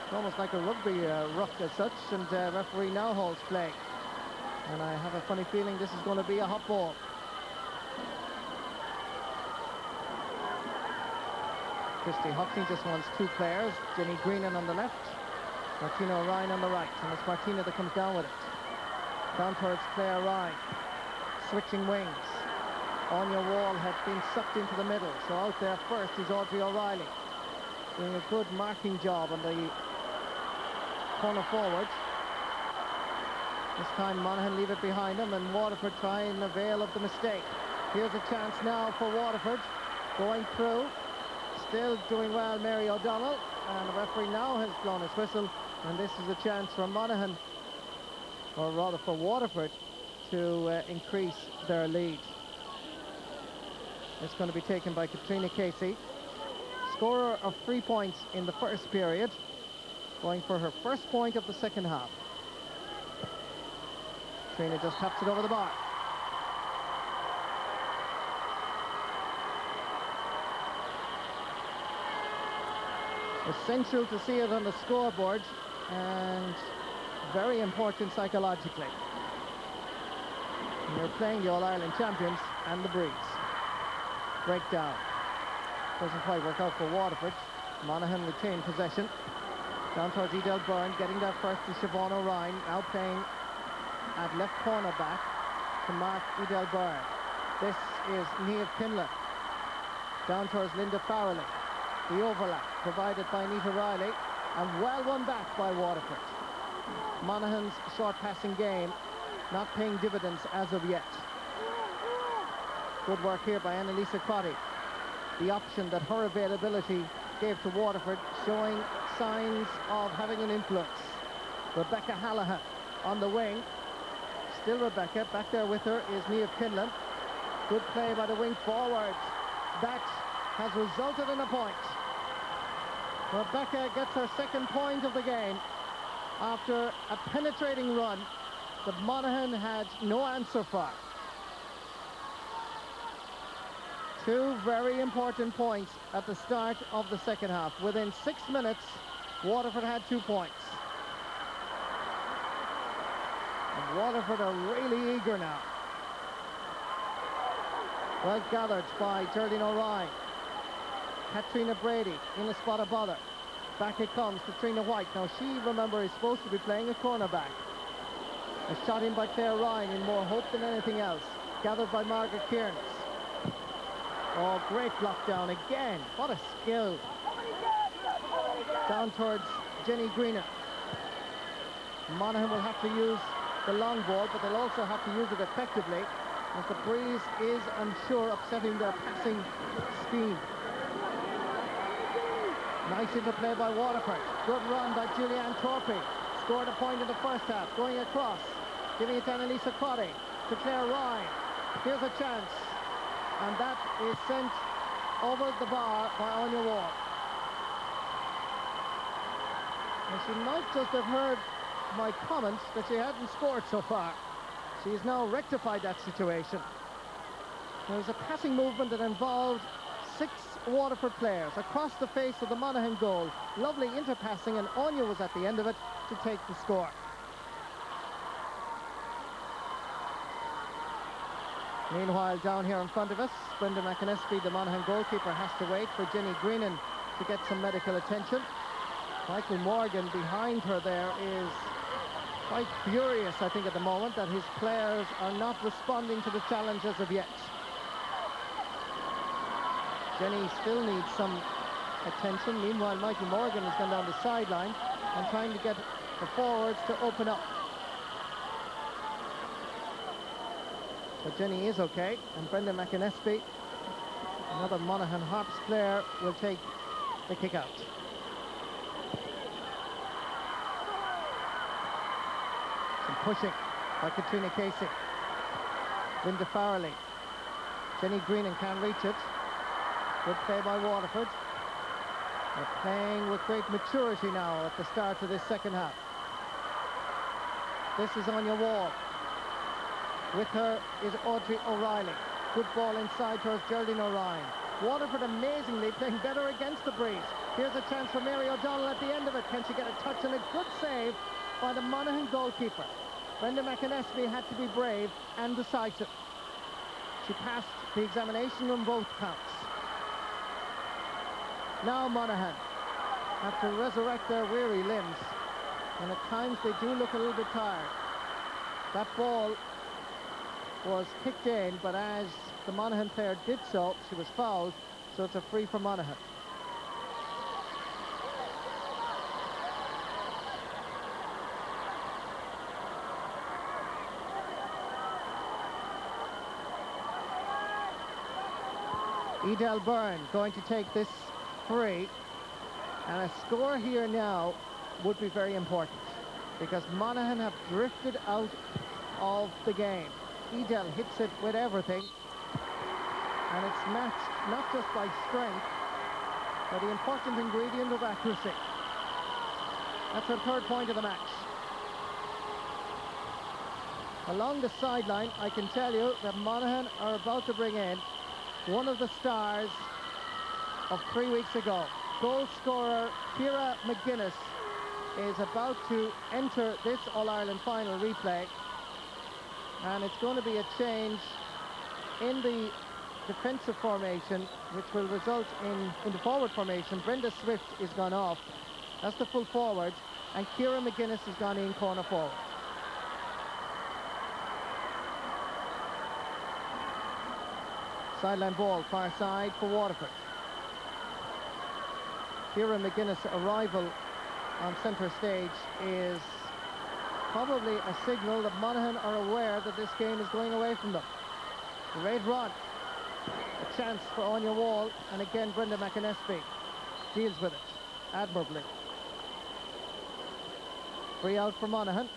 it's almost like a rugby ruck as such, and referee now holds play. And I have a funny feeling this is going to be a hot ball. Christy Hockney just wants two players, Jenny Greenan on the left, Martina O'Ryan on the right, and it's Martina that comes down with it. Down towards Claire Ryan, switching wings. Anya Wall had been sucked into the middle, so out there first is Audrey O'Reilly, doing a good marking job on the corner forward. This time Monaghan leave it behind them, and Waterford try and avail of the mistake. Here's a chance now for Waterford, going through. Still doing well, Mary O'Donnell, and the referee now has blown his whistle, and this is a chance for Monaghan, or rather for Waterford, to increase their lead. It's going to be taken by Katrina Casey, scorer of 3 points in the first period, going for her first point of the second half. Katrina just taps it over the bar. Essential to see it on the scoreboard, and very important psychologically. And you're playing the All-Ireland champions and the Breeze. Breakdown. Doesn't quite work out for Waterford. Monaghan retain possession. Down towards Edel Byrne, getting that first to Siobhan O'Ryan, now playing at left corner back to mark Edel Byrne. This is Niamh Kinlan. Down towards Linda Farrelly. The overlap provided by Anita O'Reilly, and well won back by Waterford. Monaghan's short passing game not paying dividends as of yet. Good work here by Annalisa Crotty. The option that her availability gave to Waterford, showing signs of having an influence. Rebecca Hallahan on the wing. Still Rebecca. Back there with her is Niamh Kinlan. Good play by the wing forward. That has resulted in a point. Rebecca gets her second point of the game after a penetrating run that Monaghan had no answer for. Two very important points at the start of the second half. Within 6 minutes, Waterford had 2 points. And Waterford are really eager now. Well gathered by Geraldine O'Ryan. Katrina Brady in a spot of bother. Back it comes, Katrina White. Now she, remember, is supposed to be playing a cornerback. A shot in by Claire Ryan in more hope than anything else. Gathered by Margaret Kearns. Oh, great block down again. What a skill. Down towards Jenny Greenan. Monaghan will have to use the long ball, but they'll also have to use it effectively, as the breeze is, I'm sure, upsetting their passing scheme. Nice interplay by Waterford. Good run by Julianne Torpy. Scored a point in the first half. Going across. Giving it to Annalisa Crotty. To Claire Ryan. Here's a chance. And that is sent over the bar by Anya Wall. And she might just have heard my comments that she hadn't scored so far. She's now rectified that situation. There was a passing movement that involved 6 Waterford players across the face of the Monaghan goal. Lovely interpassing, and Anya was at the end of it to take the score. Meanwhile, down here in front of us, Brenda McAnespie, the Monaghan goalkeeper, has to wait for Jenny Greenan to get some medical attention. Michael Morgan behind her there is quite furious, I think, at the moment that his players are not responding to the challenge as of yet. Jenny still needs some attention. Meanwhile, Michael Morgan has gone down the sideline and trying to get the forwards to open up. But Jenny is okay, and Brenda McAnespie, another Monaghan Harps player, will take the kick out. Some pushing by Katrina Casey. Linda Farrelly. Jenny Greenan can't reach it. Good play by Waterford. They're playing with great maturity now at the start of this second half. This is Anya Wall. With her is Audrey O'Reilly. Good ball inside towards Geraldine O'Ryan. Waterford amazingly playing better against the breeze. Here's a chance for Mary O'Donnell at the end of it. Can she get a touch on it? Good save by the Monaghan goalkeeper. Brenda McAnespie had to be brave and decisive. She passed the examination on both counts. Now Monaghan have to resurrect their weary limbs, and at times they do look a little bit tired. That ball was kicked in, but as the Monaghan player did so, she was fouled, so it's a free for Monaghan. Edel Byrne going to take this free, and a score here now would be very important because Monaghan have drifted out of the game. Edel hits it with everything, and it's matched not just by strength but the important ingredient of accuracy. That's her third point of the match. Along the sideline, I can tell you that Monaghan are about to bring in one of the stars of 3 weeks ago. Goal scorer Ciara McGuinness is about to enter this All-Ireland final replay, and it's going to be a change in the defensive formation, which will result in the forward formation. Brenda Swift is gone off. That's the full forward, and Ciara McGuinness has gone in corner forward. Sideline ball, far side for Waterford. Ciara McGuinness' arrival on centre stage is probably a signal that Monaghan are aware that this game is going away from them. Great run. A chance for Anya Wall, and again Brenda McAnespie deals with it admirably. Free out for Monaghan.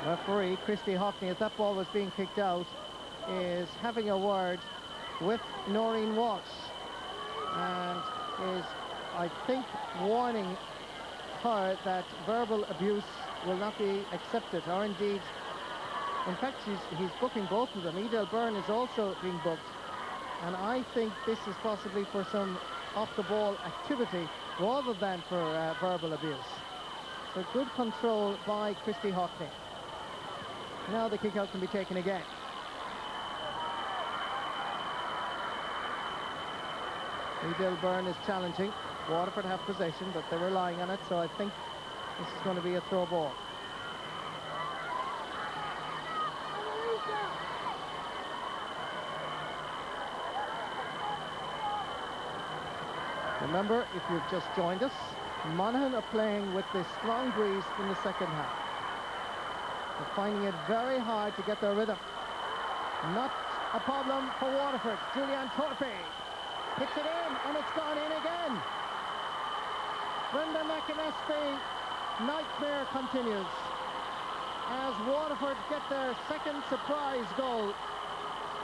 Referee Christy Hockney, as that ball was being kicked out, is having a word with Noreen Walsh and is, I think, warning her that verbal abuse will not be accepted, or indeed, in fact, he's booking both of them. Edel Byrne is also being booked, and I think this is possibly for some off-the-ball activity rather than for verbal abuse. but good control by Christy Hockney. Now the kick-out can be taken again. Edel Byrne is challenging. Waterford have possession, but they're relying on it, so I think this is going to be a throw ball. Remember, if you've just joined us, Monaghan are playing with this strong breeze in the second half. They're finding it very hard to get their rhythm. Not a problem for Waterford. Julian Torpey hits it in, and it's gone in again. Brenda McInnesby nightmare continues as Waterford get their second surprise goal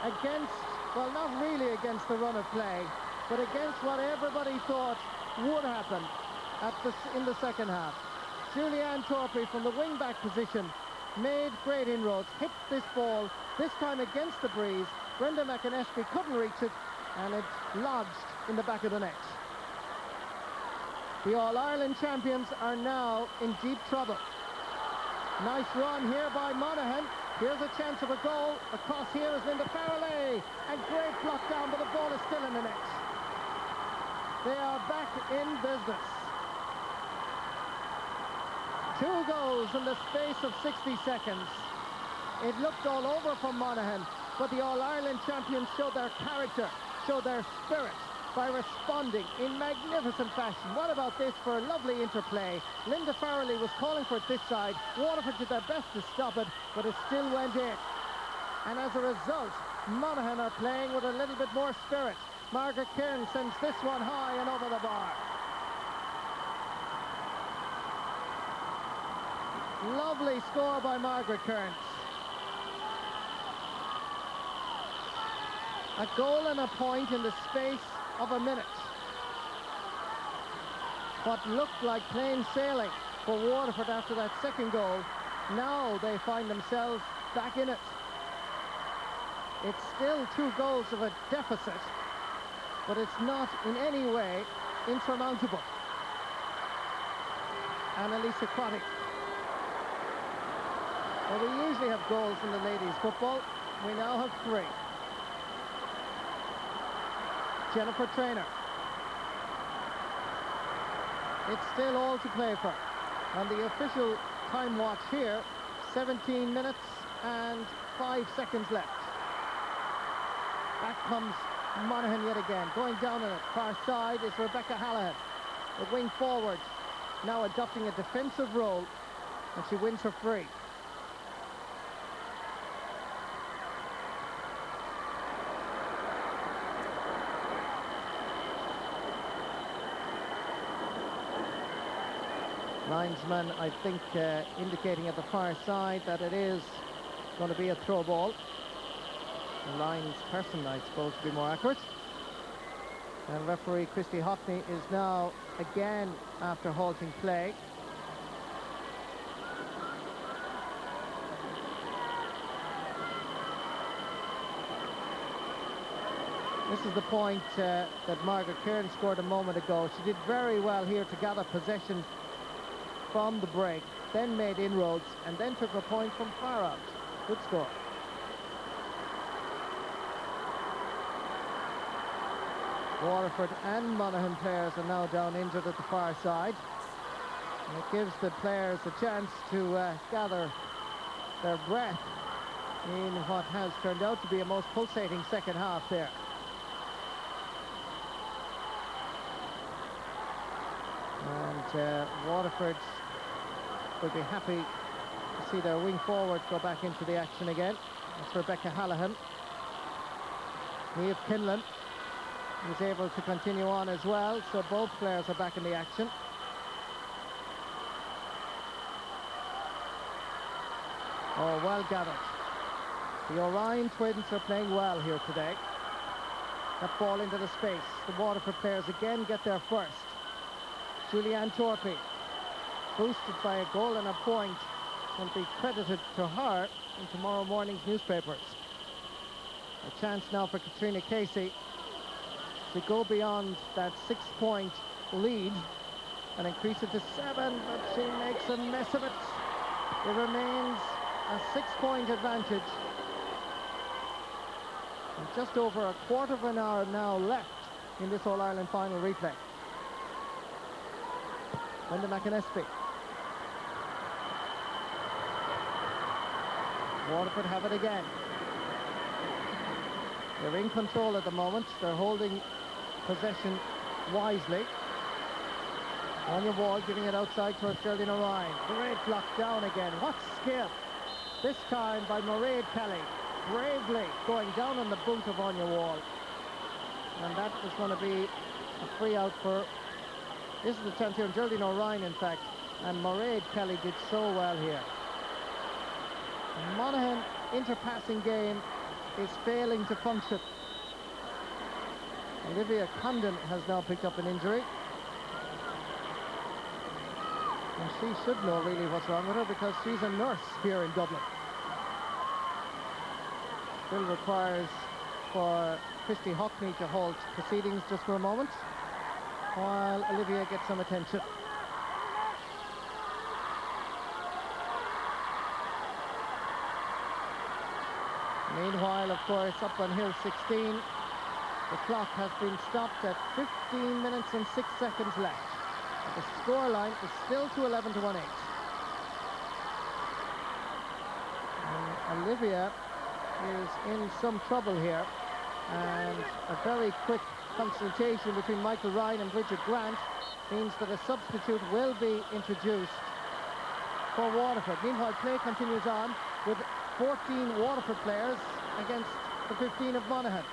against, well, not really against the run of play, but against what everybody thought would happen in the second half. Julianne Torpey from the wing-back position made great inroads, hit this ball, this time against the breeze. Brenda McInnesby couldn't reach it, and it lodged in the back of the net. The All-Ireland champions are now in deep trouble. Nice run here by Monaghan. Here's a chance of a goal. Across here is Linda Farrelly, and great block down, but the ball is still in the net. They are back in business. 2 goals in the space of 60 seconds. It looked all over for Monaghan, but the All-Ireland champions showed their character, showed their spirit by responding in magnificent fashion. What about this for a lovely interplay? Linda Farrelly was calling for it this side. Waterford did their best to stop it, but it still went in. And as a result, Monaghan are playing with a little bit more spirit. Margaret Kieran sends this one high and over the bar. Lovely score by Margaret Kearns. A goal and a point in the space of a minute. What looked like plain sailing for Waterford after that second goal, now they find themselves back in it. It's still 2 goals of a deficit, but it's not in any way insurmountable. Annalisa Crotty. Well, we usually have goals in the ladies' football. We now have 3. Jennifer Traynor. It's still all to play for. On the official time watch here, 17 minutes and 5 seconds left. Back comes Monaghan yet again. Going down on it. Far side is Rebecca Hallahan. The wing forward now adopting a defensive role, and she wins her free. Linesman, I think, indicating at the far side that it is going to be a throw ball. The lines person, I suppose, to be more accurate. And referee Christy Hockney is now again after halting play. This is the point that Margaret Kieran scored a moment ago. She did very well here to gather possession from the break, then made inroads, and then took a point from far out. Good score. Waterford and Monaghan players are now down injured at the far side. And it gives the players a chance to gather their breath in what has turned out to be a most pulsating second half there. And Waterford will be happy to see their wing forward go back into the action again. That's Rebecca Hallahan. Niamh Kinlan is able to continue on as well, so both players are back in the action. Oh, well gathered. The Orion twins are playing well here today. That ball into the space. The Waterford players again get there first. Julianne Torpey, boosted by a goal and a point, will be credited to her in tomorrow morning's newspapers. A chance now for Katrina Casey to go beyond that 6-point lead and increase it to 7, but she makes a mess of it. It remains a 6-point advantage. And just over a quarter of an hour now left in this All-Ireland final replay. Linda McAnespy. Waterford have it again. They're in control at the moment. They're holding possession wisely. On your wall, giving it outside towards Geraldine O'Ryan. Great block down again. What skill! This time by Mairead Kelly. Bravely going down on the boot of Anya Wall. And that is going to be a free out for... This is the chance here. Geraldine O'Ryan, in fact. And Mairead Kelly did so well here. The Monaghan interpassing game is failing to function. Olivia Condon has now picked up an injury. And she should know really what's wrong with her because she's a nurse here in Dublin. Still requires for Christy Hockney to halt proceedings just for a moment while Olivia gets some attention. Meanwhile, of course, up on Hill 16, the clock has been stopped at 15 minutes and 6 seconds left. The scoreline is still to 11 to 1-8. And Olivia is in some trouble here, and a very quick consultation between Michael Ryan and Bridget Grant means that a substitute will be introduced for Waterford. Meanwhile, play continues on with 14 Waterford players against the 15 of Monaghan.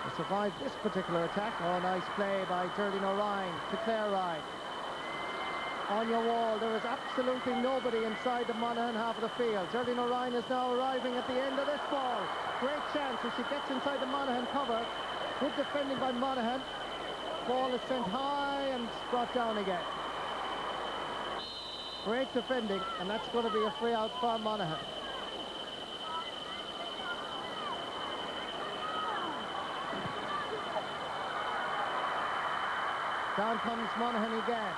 To survive this particular attack. Oh, nice play by Geraldine O'Ryan to Claire Ryan. On your wall, there is absolutely nobody inside the Monaghan half of the field. Geraldine O'Ryan is now arriving at the end of this ball. Great chance as she gets inside the Monaghan cover. Good defending by Monaghan. Ball is sent high and brought down again. Great defending, and that's going to be a free out for Monaghan. Down comes Monaghan again.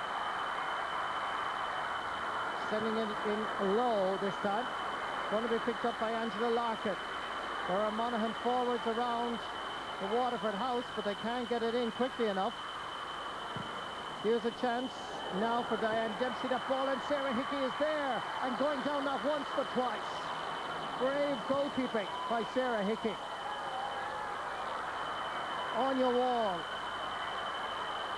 Sending it in low this time. Going to be picked up by Angela Larkin. There are Monaghan forwards around the Waterford house, but they can't get it in quickly enough. Here's a chance now for Diane Dempsey. That ball, and Sarah Hickey is there and going down not once but twice. Brave goalkeeping by Sarah Hickey. On your wall.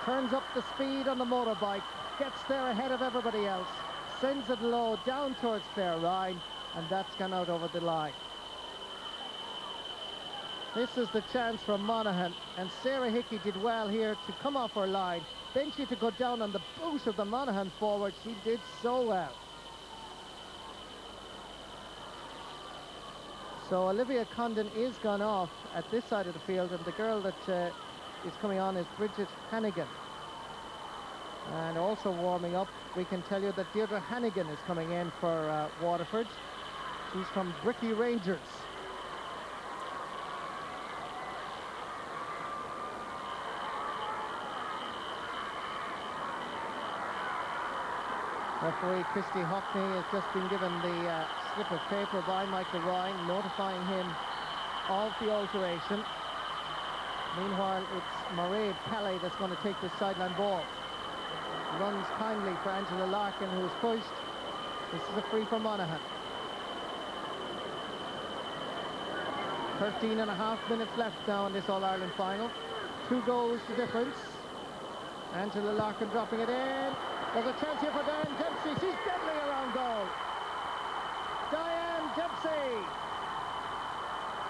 Turns up the speed on the motorbike, gets there ahead of everybody else, sends it low down towards Claire Ryan, and that's gone out over the line. This is the chance for Monaghan, and Sarah Hickey did well here to come off her line. Then she had to go down on the boot of the Monaghan forward. She did so well. So Olivia Condon is gone off at this side of the field, and the girl that is coming on is Bridget Hannigan. And also warming up, we can tell you that Deirdre Hannigan is coming in for Waterford. She's from Bricky Rangers. Referee Christy Hockney has just been given the slip of paper by Michael Ryan, notifying him of the alteration. Meanwhile, it's Mairead Kelly that's going to take this sideline ball. Runs kindly for Angela Larkin, who is pushed. This is a free for Monaghan. 13 and a half minutes left now in this All-Ireland final. 2 goals the difference. Angela Larkin dropping it in. There's a chance here for Diane Dempsey. She's deadly around goal. Diane Dempsey.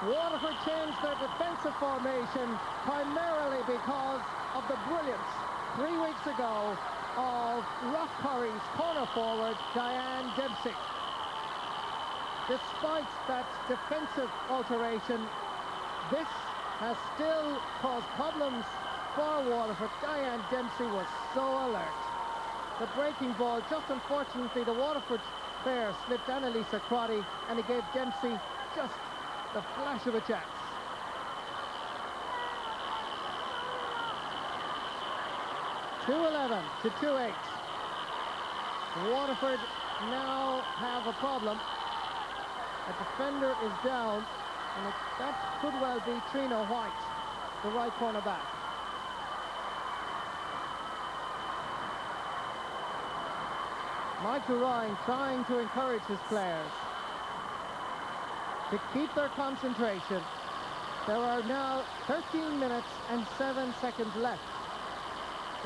Waterford changed their defensive formation primarily because of the brilliance 3 weeks ago of Roughcurry's corner forward Diane Dempsey. Despite that defensive alteration, this has still caused problems for Waterford. Diane Dempsey was so alert. The breaking ball, just unfortunately the Waterford player slipped Annalisa Crotty, and it gave Dempsey just the flash of a chance. 2-11 to 2-8. Waterford now have a problem. A defender is down, and that could well be Trina White, the right cornerback. Michael Ryan trying to encourage his players to keep their concentration. There are now 13 minutes and 7 seconds left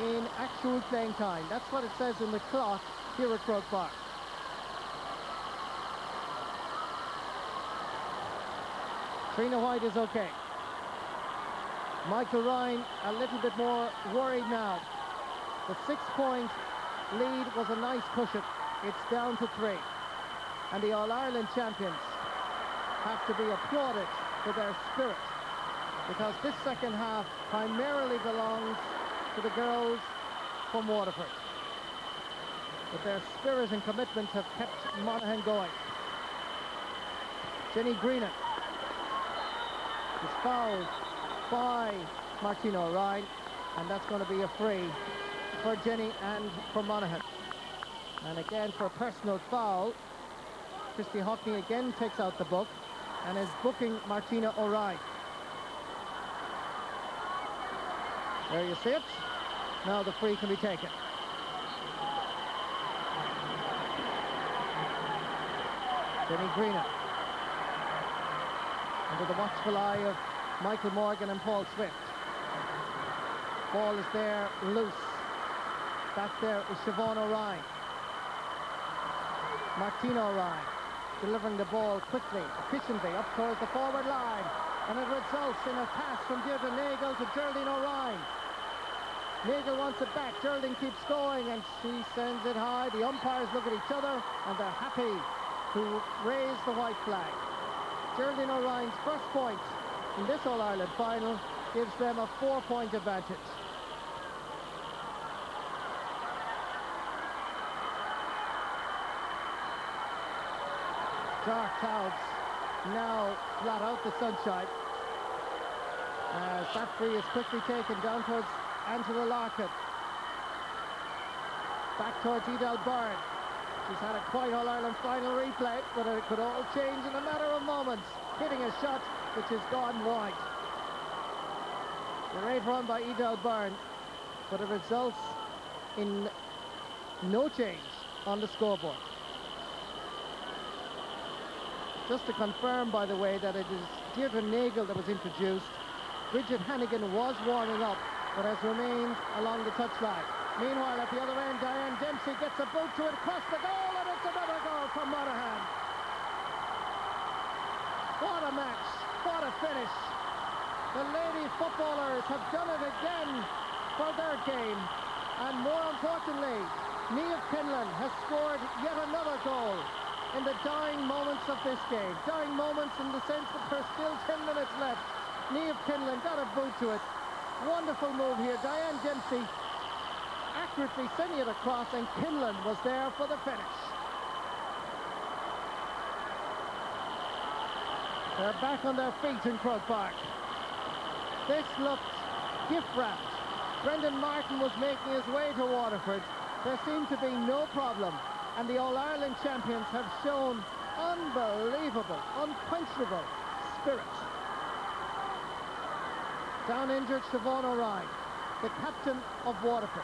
in actual playing time. That's what it says in the clock here at Croke Park. Trina White is okay. Michael Ryan a little bit more worried now. The 6-point lead was a nice cushion. It's down to 3. And the All-Ireland champions have to be applauded for their spirit, because this second half primarily belongs to the girls from Waterford. But their spirit and commitment have kept Monaghan going. Jenny Greenan is fouled by Martina O'Ryan, and that's going to be a free for Jenny and for Monaghan. And again, for a personal foul, Christy Hockney again takes out the book and is booking Martina O'Ryan. There you see it. Now the free can be taken. Jenny Greenan, under the watchful eye of Michael Morgan and Paul Swift. Ball is there, loose. Back there is Siobhan O'Ryan. Martina O'Ryan delivering the ball quickly, efficiently, up towards the forward line. And it results in a pass from Deirdre Nagle to Geraldine O'Ryan. Nagle wants it back. Geraldine keeps going, and she sends it high. The umpires look at each other, and they're happy to raise the white flag. Geraldine O'Ryan's first point in this All-Ireland final gives them a 4-point advantage. Dark clouds now blot out the sunshine as that free is quickly taken down towards Angela Larkin. Back towards Edel Byrne. She's had a quite All-Ireland final replay, but it could all change in a matter of moments. Hitting a shot which has gone wide. Great run by Edel Byrne, but it results in no change on the scoreboard. Just to confirm, by the way, that it is Deirdre Nagle that was introduced. Bridget Hannigan was warming up, but has remained along the touchline. Meanwhile, at the other end, Diane Dempsey gets a boot to it across the goal, and it's another goal from Monaghan. What a match, what a finish. The lady footballers have done it again for their game. And more importantly, Niamh Kinlan has scored yet another goal in the dying moments of this game. Dying moments in the sense that there's still 10 minutes left. Niamh Kinlan got a boot to it. Wonderful move here. Diane Dempsey accurately sending it across, and Kinlan was there for the finish. They're back on their feet in Croke Park. This looked gift-wrapped. Brendan Martin was making his way to Waterford. There seemed to be no problem, and the All-Ireland champions have shown unbelievable, unquenchable spirit. Down injured Siobhan O'Ryan, the captain of Waterford.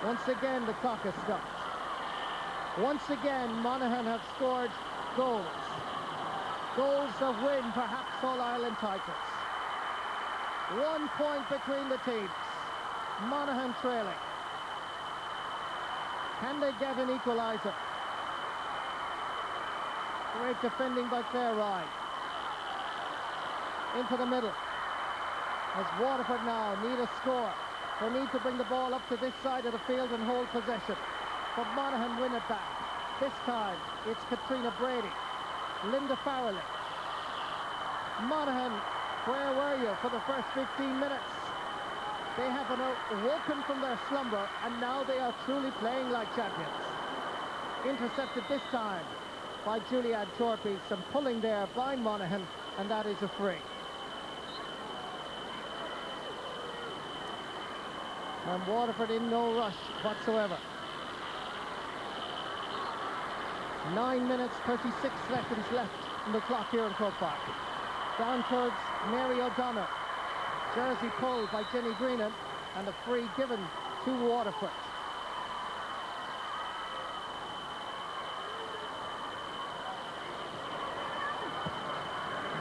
Once again, the clock has stopped. Once again, Monaghan have scored goals. Goals that win perhaps All-Ireland titles. 1 point between the teams. Monaghan trailing. Can they get an equaliser? Great defending by Claire Ryan. Into the middle. As Waterford now need a score. They need to bring the ball up to this side of the field and hold possession. But Monaghan win it back. This time, it's Katrina Brady. Linda Farrelly. Monaghan, where were you for the first 15 minutes? They have awoken from their slumber, and now they are truly playing like champions. Intercepted this time by Julianne Torpey. Some pulling there by Monaghan, and that is a free. And Waterford in no rush whatsoever. 9 minutes, 36 seconds left in the clock here in Croke Park. Down towards Mary O'Donnell. Jersey pulled by Jenny Greenan, and a free given to Waterford.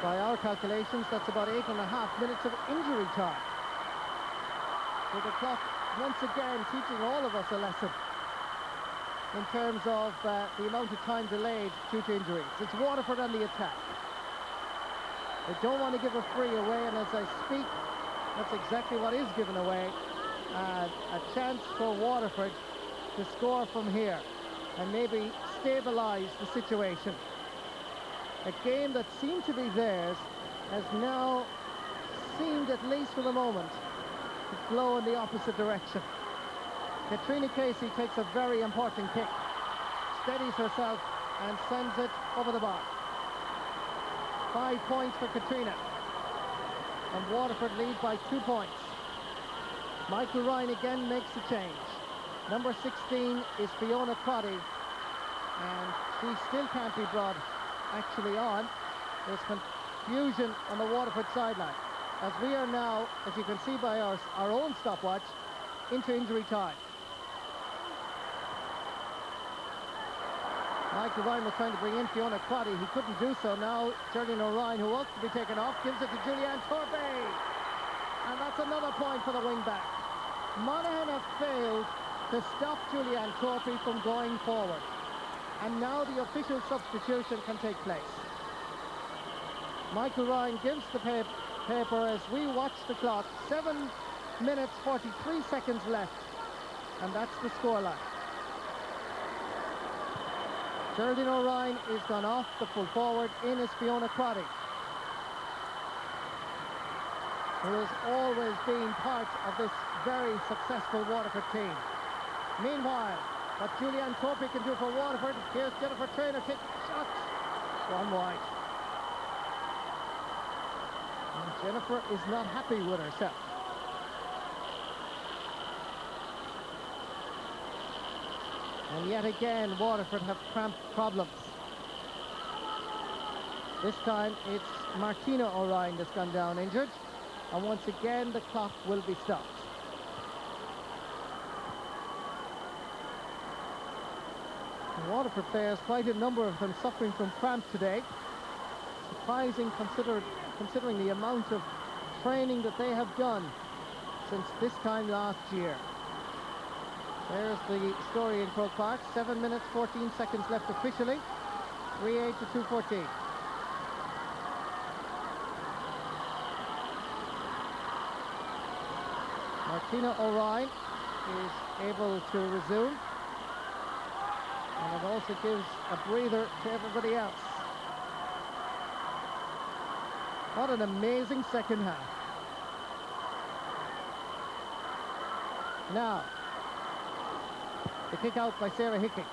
By our calculations, that's about 8.5 minutes of injury time. So the clock once again teaching all of us a lesson in terms of the amount of time delayed due to injuries. It's Waterford on the attack. They don't want to give a free away, and as I speak, that's exactly what is given away. A chance for Waterford to score from here and maybe stabilise the situation. A game that seemed to be theirs has now seemed, at least for the moment, to flow in the opposite direction. Katrina Casey takes a very important kick, steadies herself and sends it over the bar. 5 points for Katrina, and Waterford lead by 2 points. Michael Ryan again makes the change. Number 16 is Fiona Crotty, and she still can't be brought actually on. There's confusion on the Waterford sideline, as we are now, as you can see by our own stopwatch, into injury time. Michael Ryan was trying to bring in Fiona Crotty. He couldn't do so. Now Geraldine O'Ryan, who wants to be taken off, gives it to Julianne Torpey. And that's another point for the wing-back. Monaghan have failed to stop Julianne Torpey from going forward. And now the official substitution can take place. Michael Ryan gives the paper as we watch the clock. 7 minutes, 43 seconds left. And that's the scoreline. Geraldine O'Ryan is gone off the full forward. In is Fiona Crotty, who has always been part of this very successful Waterford team. Meanwhile, what Julianne Torpey can do for Waterford. Here's Jennifer Traynor, kick, shot, one wide. And Jennifer is not happy with herself. And yet again, Waterford have cramp problems. This time it's Martina O'Ryan that's gone down injured. And once again, the clock will be stopped. The Waterford players, quite a number of them suffering from cramp today. Surprising considering the amount of training that they have done since this time last year. There's the story in Croke Park. 7 minutes, 14 seconds left officially. 3-8 to 2-14. Martina O'Ryan is able to resume. And it also gives a breather to everybody else. What an amazing second half. Now, the kick out by Sarah Hickey.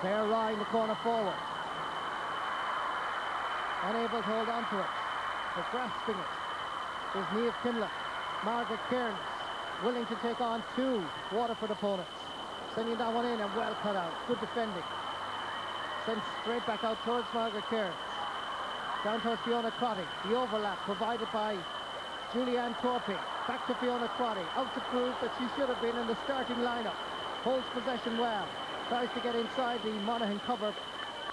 Claire Ryan, the corner forward. Unable to hold on to it. But grasping it is Niamh Kinlan. Margaret Kearns willing to take on two Waterford opponents. Sending that one in and well cut out. Good defending. Sent straight back out towards Margaret Kearns. Down towards Fiona Crotty. The overlap provided by Julianne Torpey. Back to Fiona Crotty. Out to prove that she should have been in the starting lineup. Holds possession well. Tries to get inside the Monaghan cover.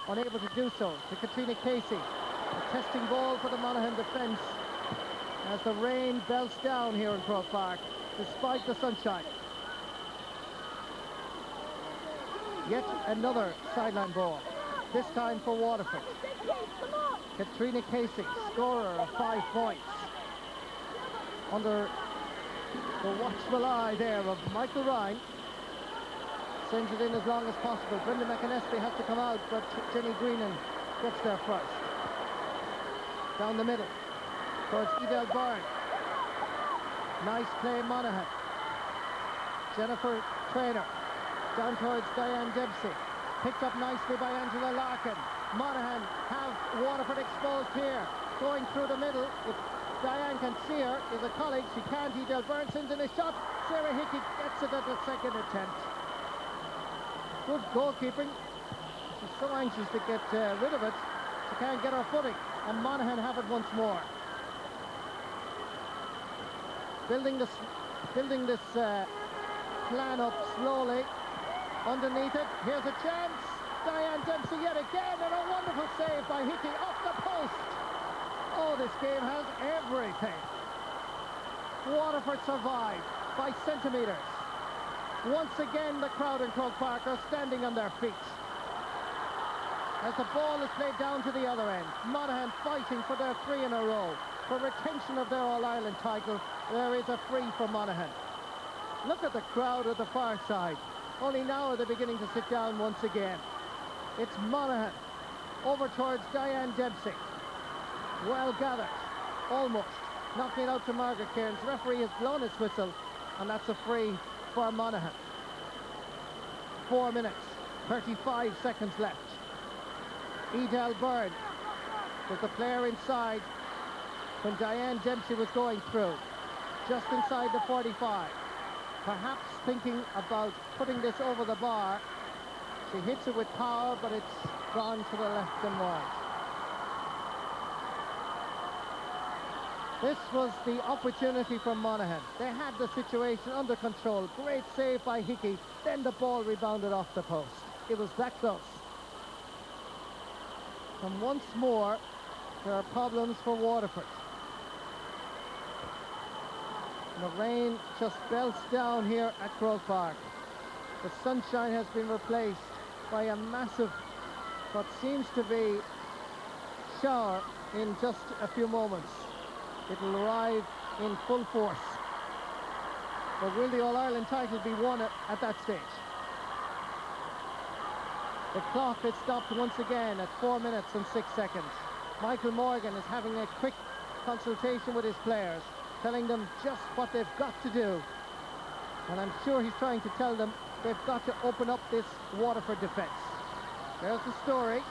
Unable to do so. To Katrina Casey. A testing ball for the Monaghan defence as the rain belts down here in Croke Park, despite the sunshine. Yet another sideline ball, this time for Waterford. Katrina Casey, scorer of 5 points. Under the watchful eye there of Michael Ryan. Sends it in as long as possible. Brenda McAnespy has to come out, but Jenny Greenan gets there first. Down the middle, towards Edel Byrne. Nice play, Monaghan. Jennifer Traynor down towards Diane Dempsey. Picked up nicely by Angela Larkin. Monaghan have Waterford exposed here. Going through the middle. If Diane can see her, is a colleague. She can't. Edel Byrne sends in a shot. Sarah Hickey gets it at the second attempt. Good goalkeeping. She's so anxious to get rid of it. She can't get her footing. And Monaghan have it once more. Building this plan up slowly. Underneath it, here's a chance. Diane Dempsey yet again, and a wonderful save by Hickey off the post. Oh, this game has everything. Waterford survived by centimetres. Once again, the crowd in Croke Park are standing on their feet. As the ball is played down to the other end, Monaghan fighting for their 3 in a row. For retention of their All-Ireland title, there is a free for Monaghan. Look at the crowd at the far side. Only now are they beginning to sit down once again. It's Monaghan over towards Diane Dempsey. Well gathered, almost. Knocking it out to Margaret Cairns. The referee has blown his whistle, and that's a free for Monaghan. 4 minutes, 35 seconds left. Edel Byrne was the player inside when Diane Dempsey was going through. Just inside the 45. Perhaps thinking about putting this over the bar. She hits it with power, but it's gone to the left and wide. This was the opportunity for Monaghan. They had the situation under control. Great save by Hickey. Then the ball rebounded off the post. It was that close. And once more, there are problems for Waterford. The rain just belts down here at Croke Park. The sunshine has been replaced by a massive, what seems to be, shower in just a few moments. It'll arrive in full force. But will the All-Ireland title be won at that stage? The clock has stopped once again at 4 minutes and 6 seconds. Michael Morgan is having a quick consultation with his players, telling them just what they've got to do. And I'm sure he's trying to tell them they've got to open up this Waterford defence. There's the story.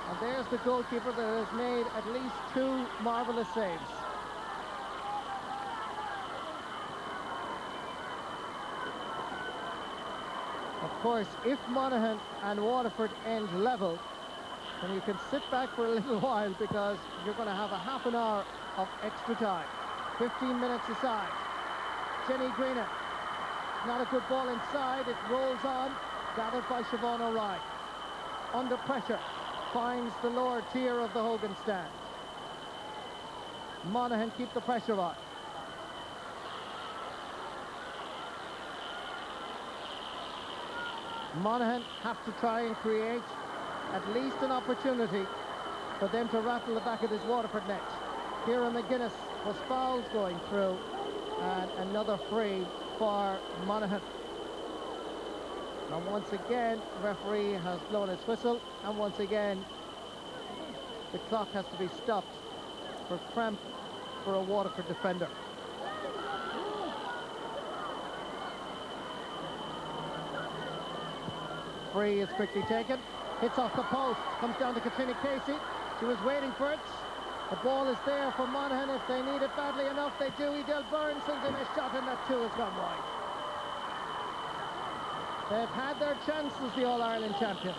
And there's the goalkeeper that has made at least 2 marvellous saves. Of course, if Monaghan and Waterford end level, then you can sit back for a little while, because you're going to have a half an hour of extra time. 15 minutes aside. Jenny Greenan. Not a good ball inside. It rolls on. Gathered by Siobhan O'Reilly. Under pressure. Finds the lower tier of the Hogan stand. Monaghan keep the pressure on. Monaghan have to try and create at least an opportunity for them to rattle the back of this Waterford net. Ciara McGuinness was fouled going through, and another free for Monaghan. And once again, the referee has blown his whistle, and once again, the clock has to be stopped for cramp for a Waterford defender. Free is quickly taken, hits off the post, comes down to Katrina Casey. She was waiting for it. The ball is there for Monaghan. If they need it badly enough, they do. Edel Byrne sends in a shot, and that too has gone wide. They've had their chances, the All-Ireland champions.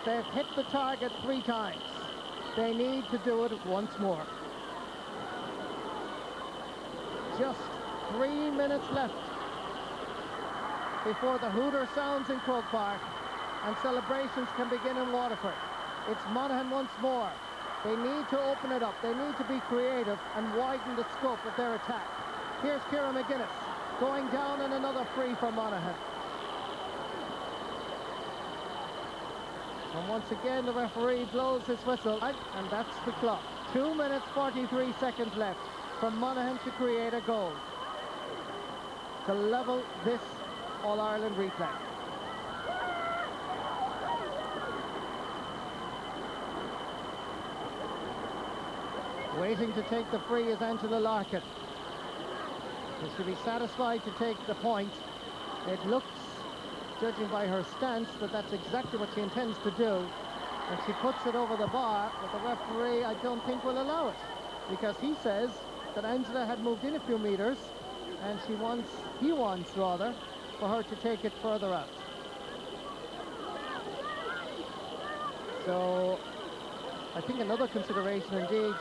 They've hit the target 3 times. They need to do it once more. Just 3 minutes left before the hooter sounds in Croke Park and celebrations can begin in Waterford. It's Monaghan once more. They need to open it up. They need to be creative and widen the scope of their attack. Here's Ciara McGuinness going down, and another free for Monaghan. And once again, the referee blows his whistle, and that's the clock. 2 minutes, 43 seconds left for Monaghan to create a goal to level this All-Ireland replay. Waiting to take the free is Angela Larkin. She should be satisfied to take the point. It looks, judging by her stance, that that's exactly what she intends to do. And she puts it over the bar, but the referee, I don't think, will allow it, because he says that Angela had moved in a few meters, and he wants rather, for her to take it further out. So I think another consideration indeed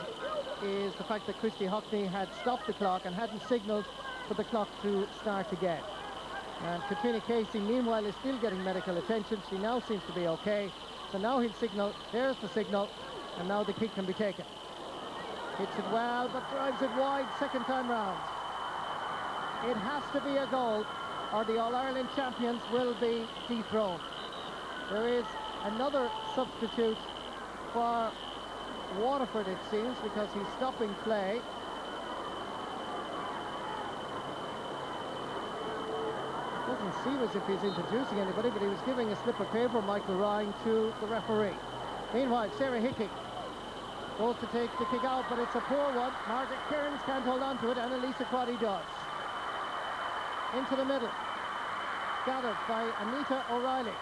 is the fact that Christy Hockney had stopped the clock and hadn't signalled for the clock to start again. And Katrina Casey, meanwhile, is still getting medical attention. She now seems to be okay. So now he'll signal, there's the signal, and now the kick can be taken. Hits it well, but drives it wide second time round. It has to be a goal, or the All-Ireland champions will be dethroned. There is another substitute for Waterford, it seems, because he's stopping play. Doesn't seem as if he's introducing anybody, but he was giving a slip of paper, Michael Ryan, to the referee. Meanwhile, Sarah Hickey goes to take the kick out, but it's a poor one. Margaret Kearns can't hold on to it, and Elisa Quaddy does. Into the middle. Gathered by Anita O'Reilly.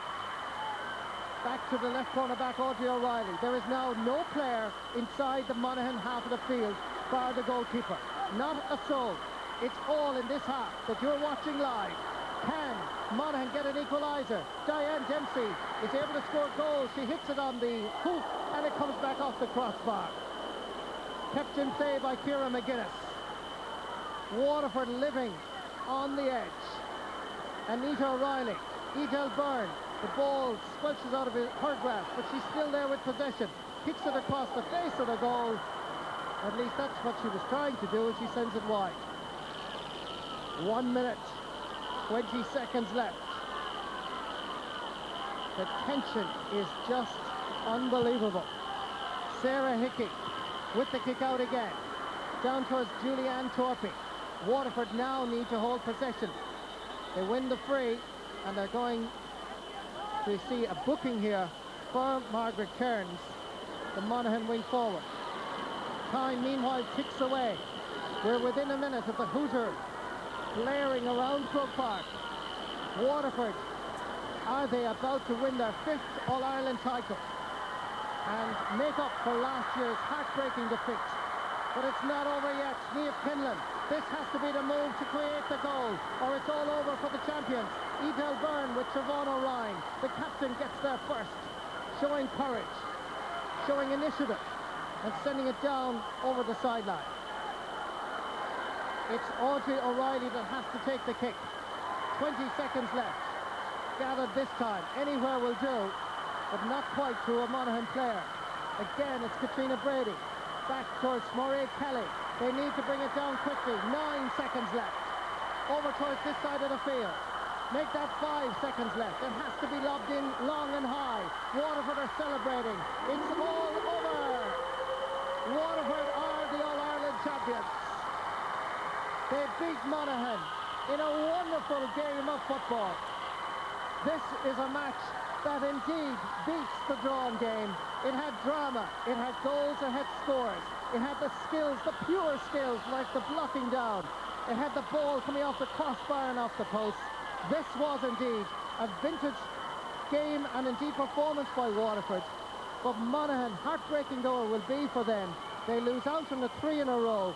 Back to the left corner back, Audrey O'Reilly. There is now no player inside the Monaghan half of the field, bar the goalkeeper. Not a soul. It's all in this half that you're watching live. Can Monaghan get an equaliser? Diane Dempsey is able to score goals. She hits it on the hoop, and it comes back off the crossbar. Kept in play by Ciara McGuinness. Waterford living on the edge. Anita O'Reilly, Edel Byrne. The ball squelches out of her grasp, but she's still there with possession. Kicks it across the face of the goal. At least that's what she was trying to do, and she sends it wide. 1 minute, 20 seconds left. The tension is just unbelievable. Sarah Hickey with the kick out again. Down towards Julianne Torpy. Waterford now need to hold possession. They win the free, and they're going to see a booking here for Margaret Kearns, the Monaghan wing forward. Time, meanwhile, ticks away. We're within a minute of the Hooters blaring around Croke Park. Waterford, are they about to win their 5th All-Ireland title and make up for last year's heartbreaking defeat? But it's not over yet. Niamh Kinlan, this has to be the move to create the goal, or it's all over for the champions. Edel Byrne with Siobhan O'Ryan. The captain gets there first, showing courage, showing initiative, and sending it down over the sideline. It's Audrey O'Reilly that has to take the kick. 20 seconds left. Gathered this time. Anywhere will do, but not quite to a Monaghan player. Again, it's Katrina Brady. Back towards Maureen Kelly. They need to bring it down quickly. 9 seconds left. Over towards this side of the field. Make that 5 seconds left. It has to be lobbed in long and high. Waterford are celebrating. It's all over. Waterford are the All-Ireland champions. They beat Monaghan in a wonderful game of football. This is a match that indeed beats the drawn game. It had drama, it had goals, it had scores. It had the skills, the pure skills, like the blocking down. It had the ball coming off the crossbar and off the post. This was indeed a vintage game and indeed performance by Waterford. But Monaghan, heartbreaking though it will be for them, they lose out from the 3 in a row.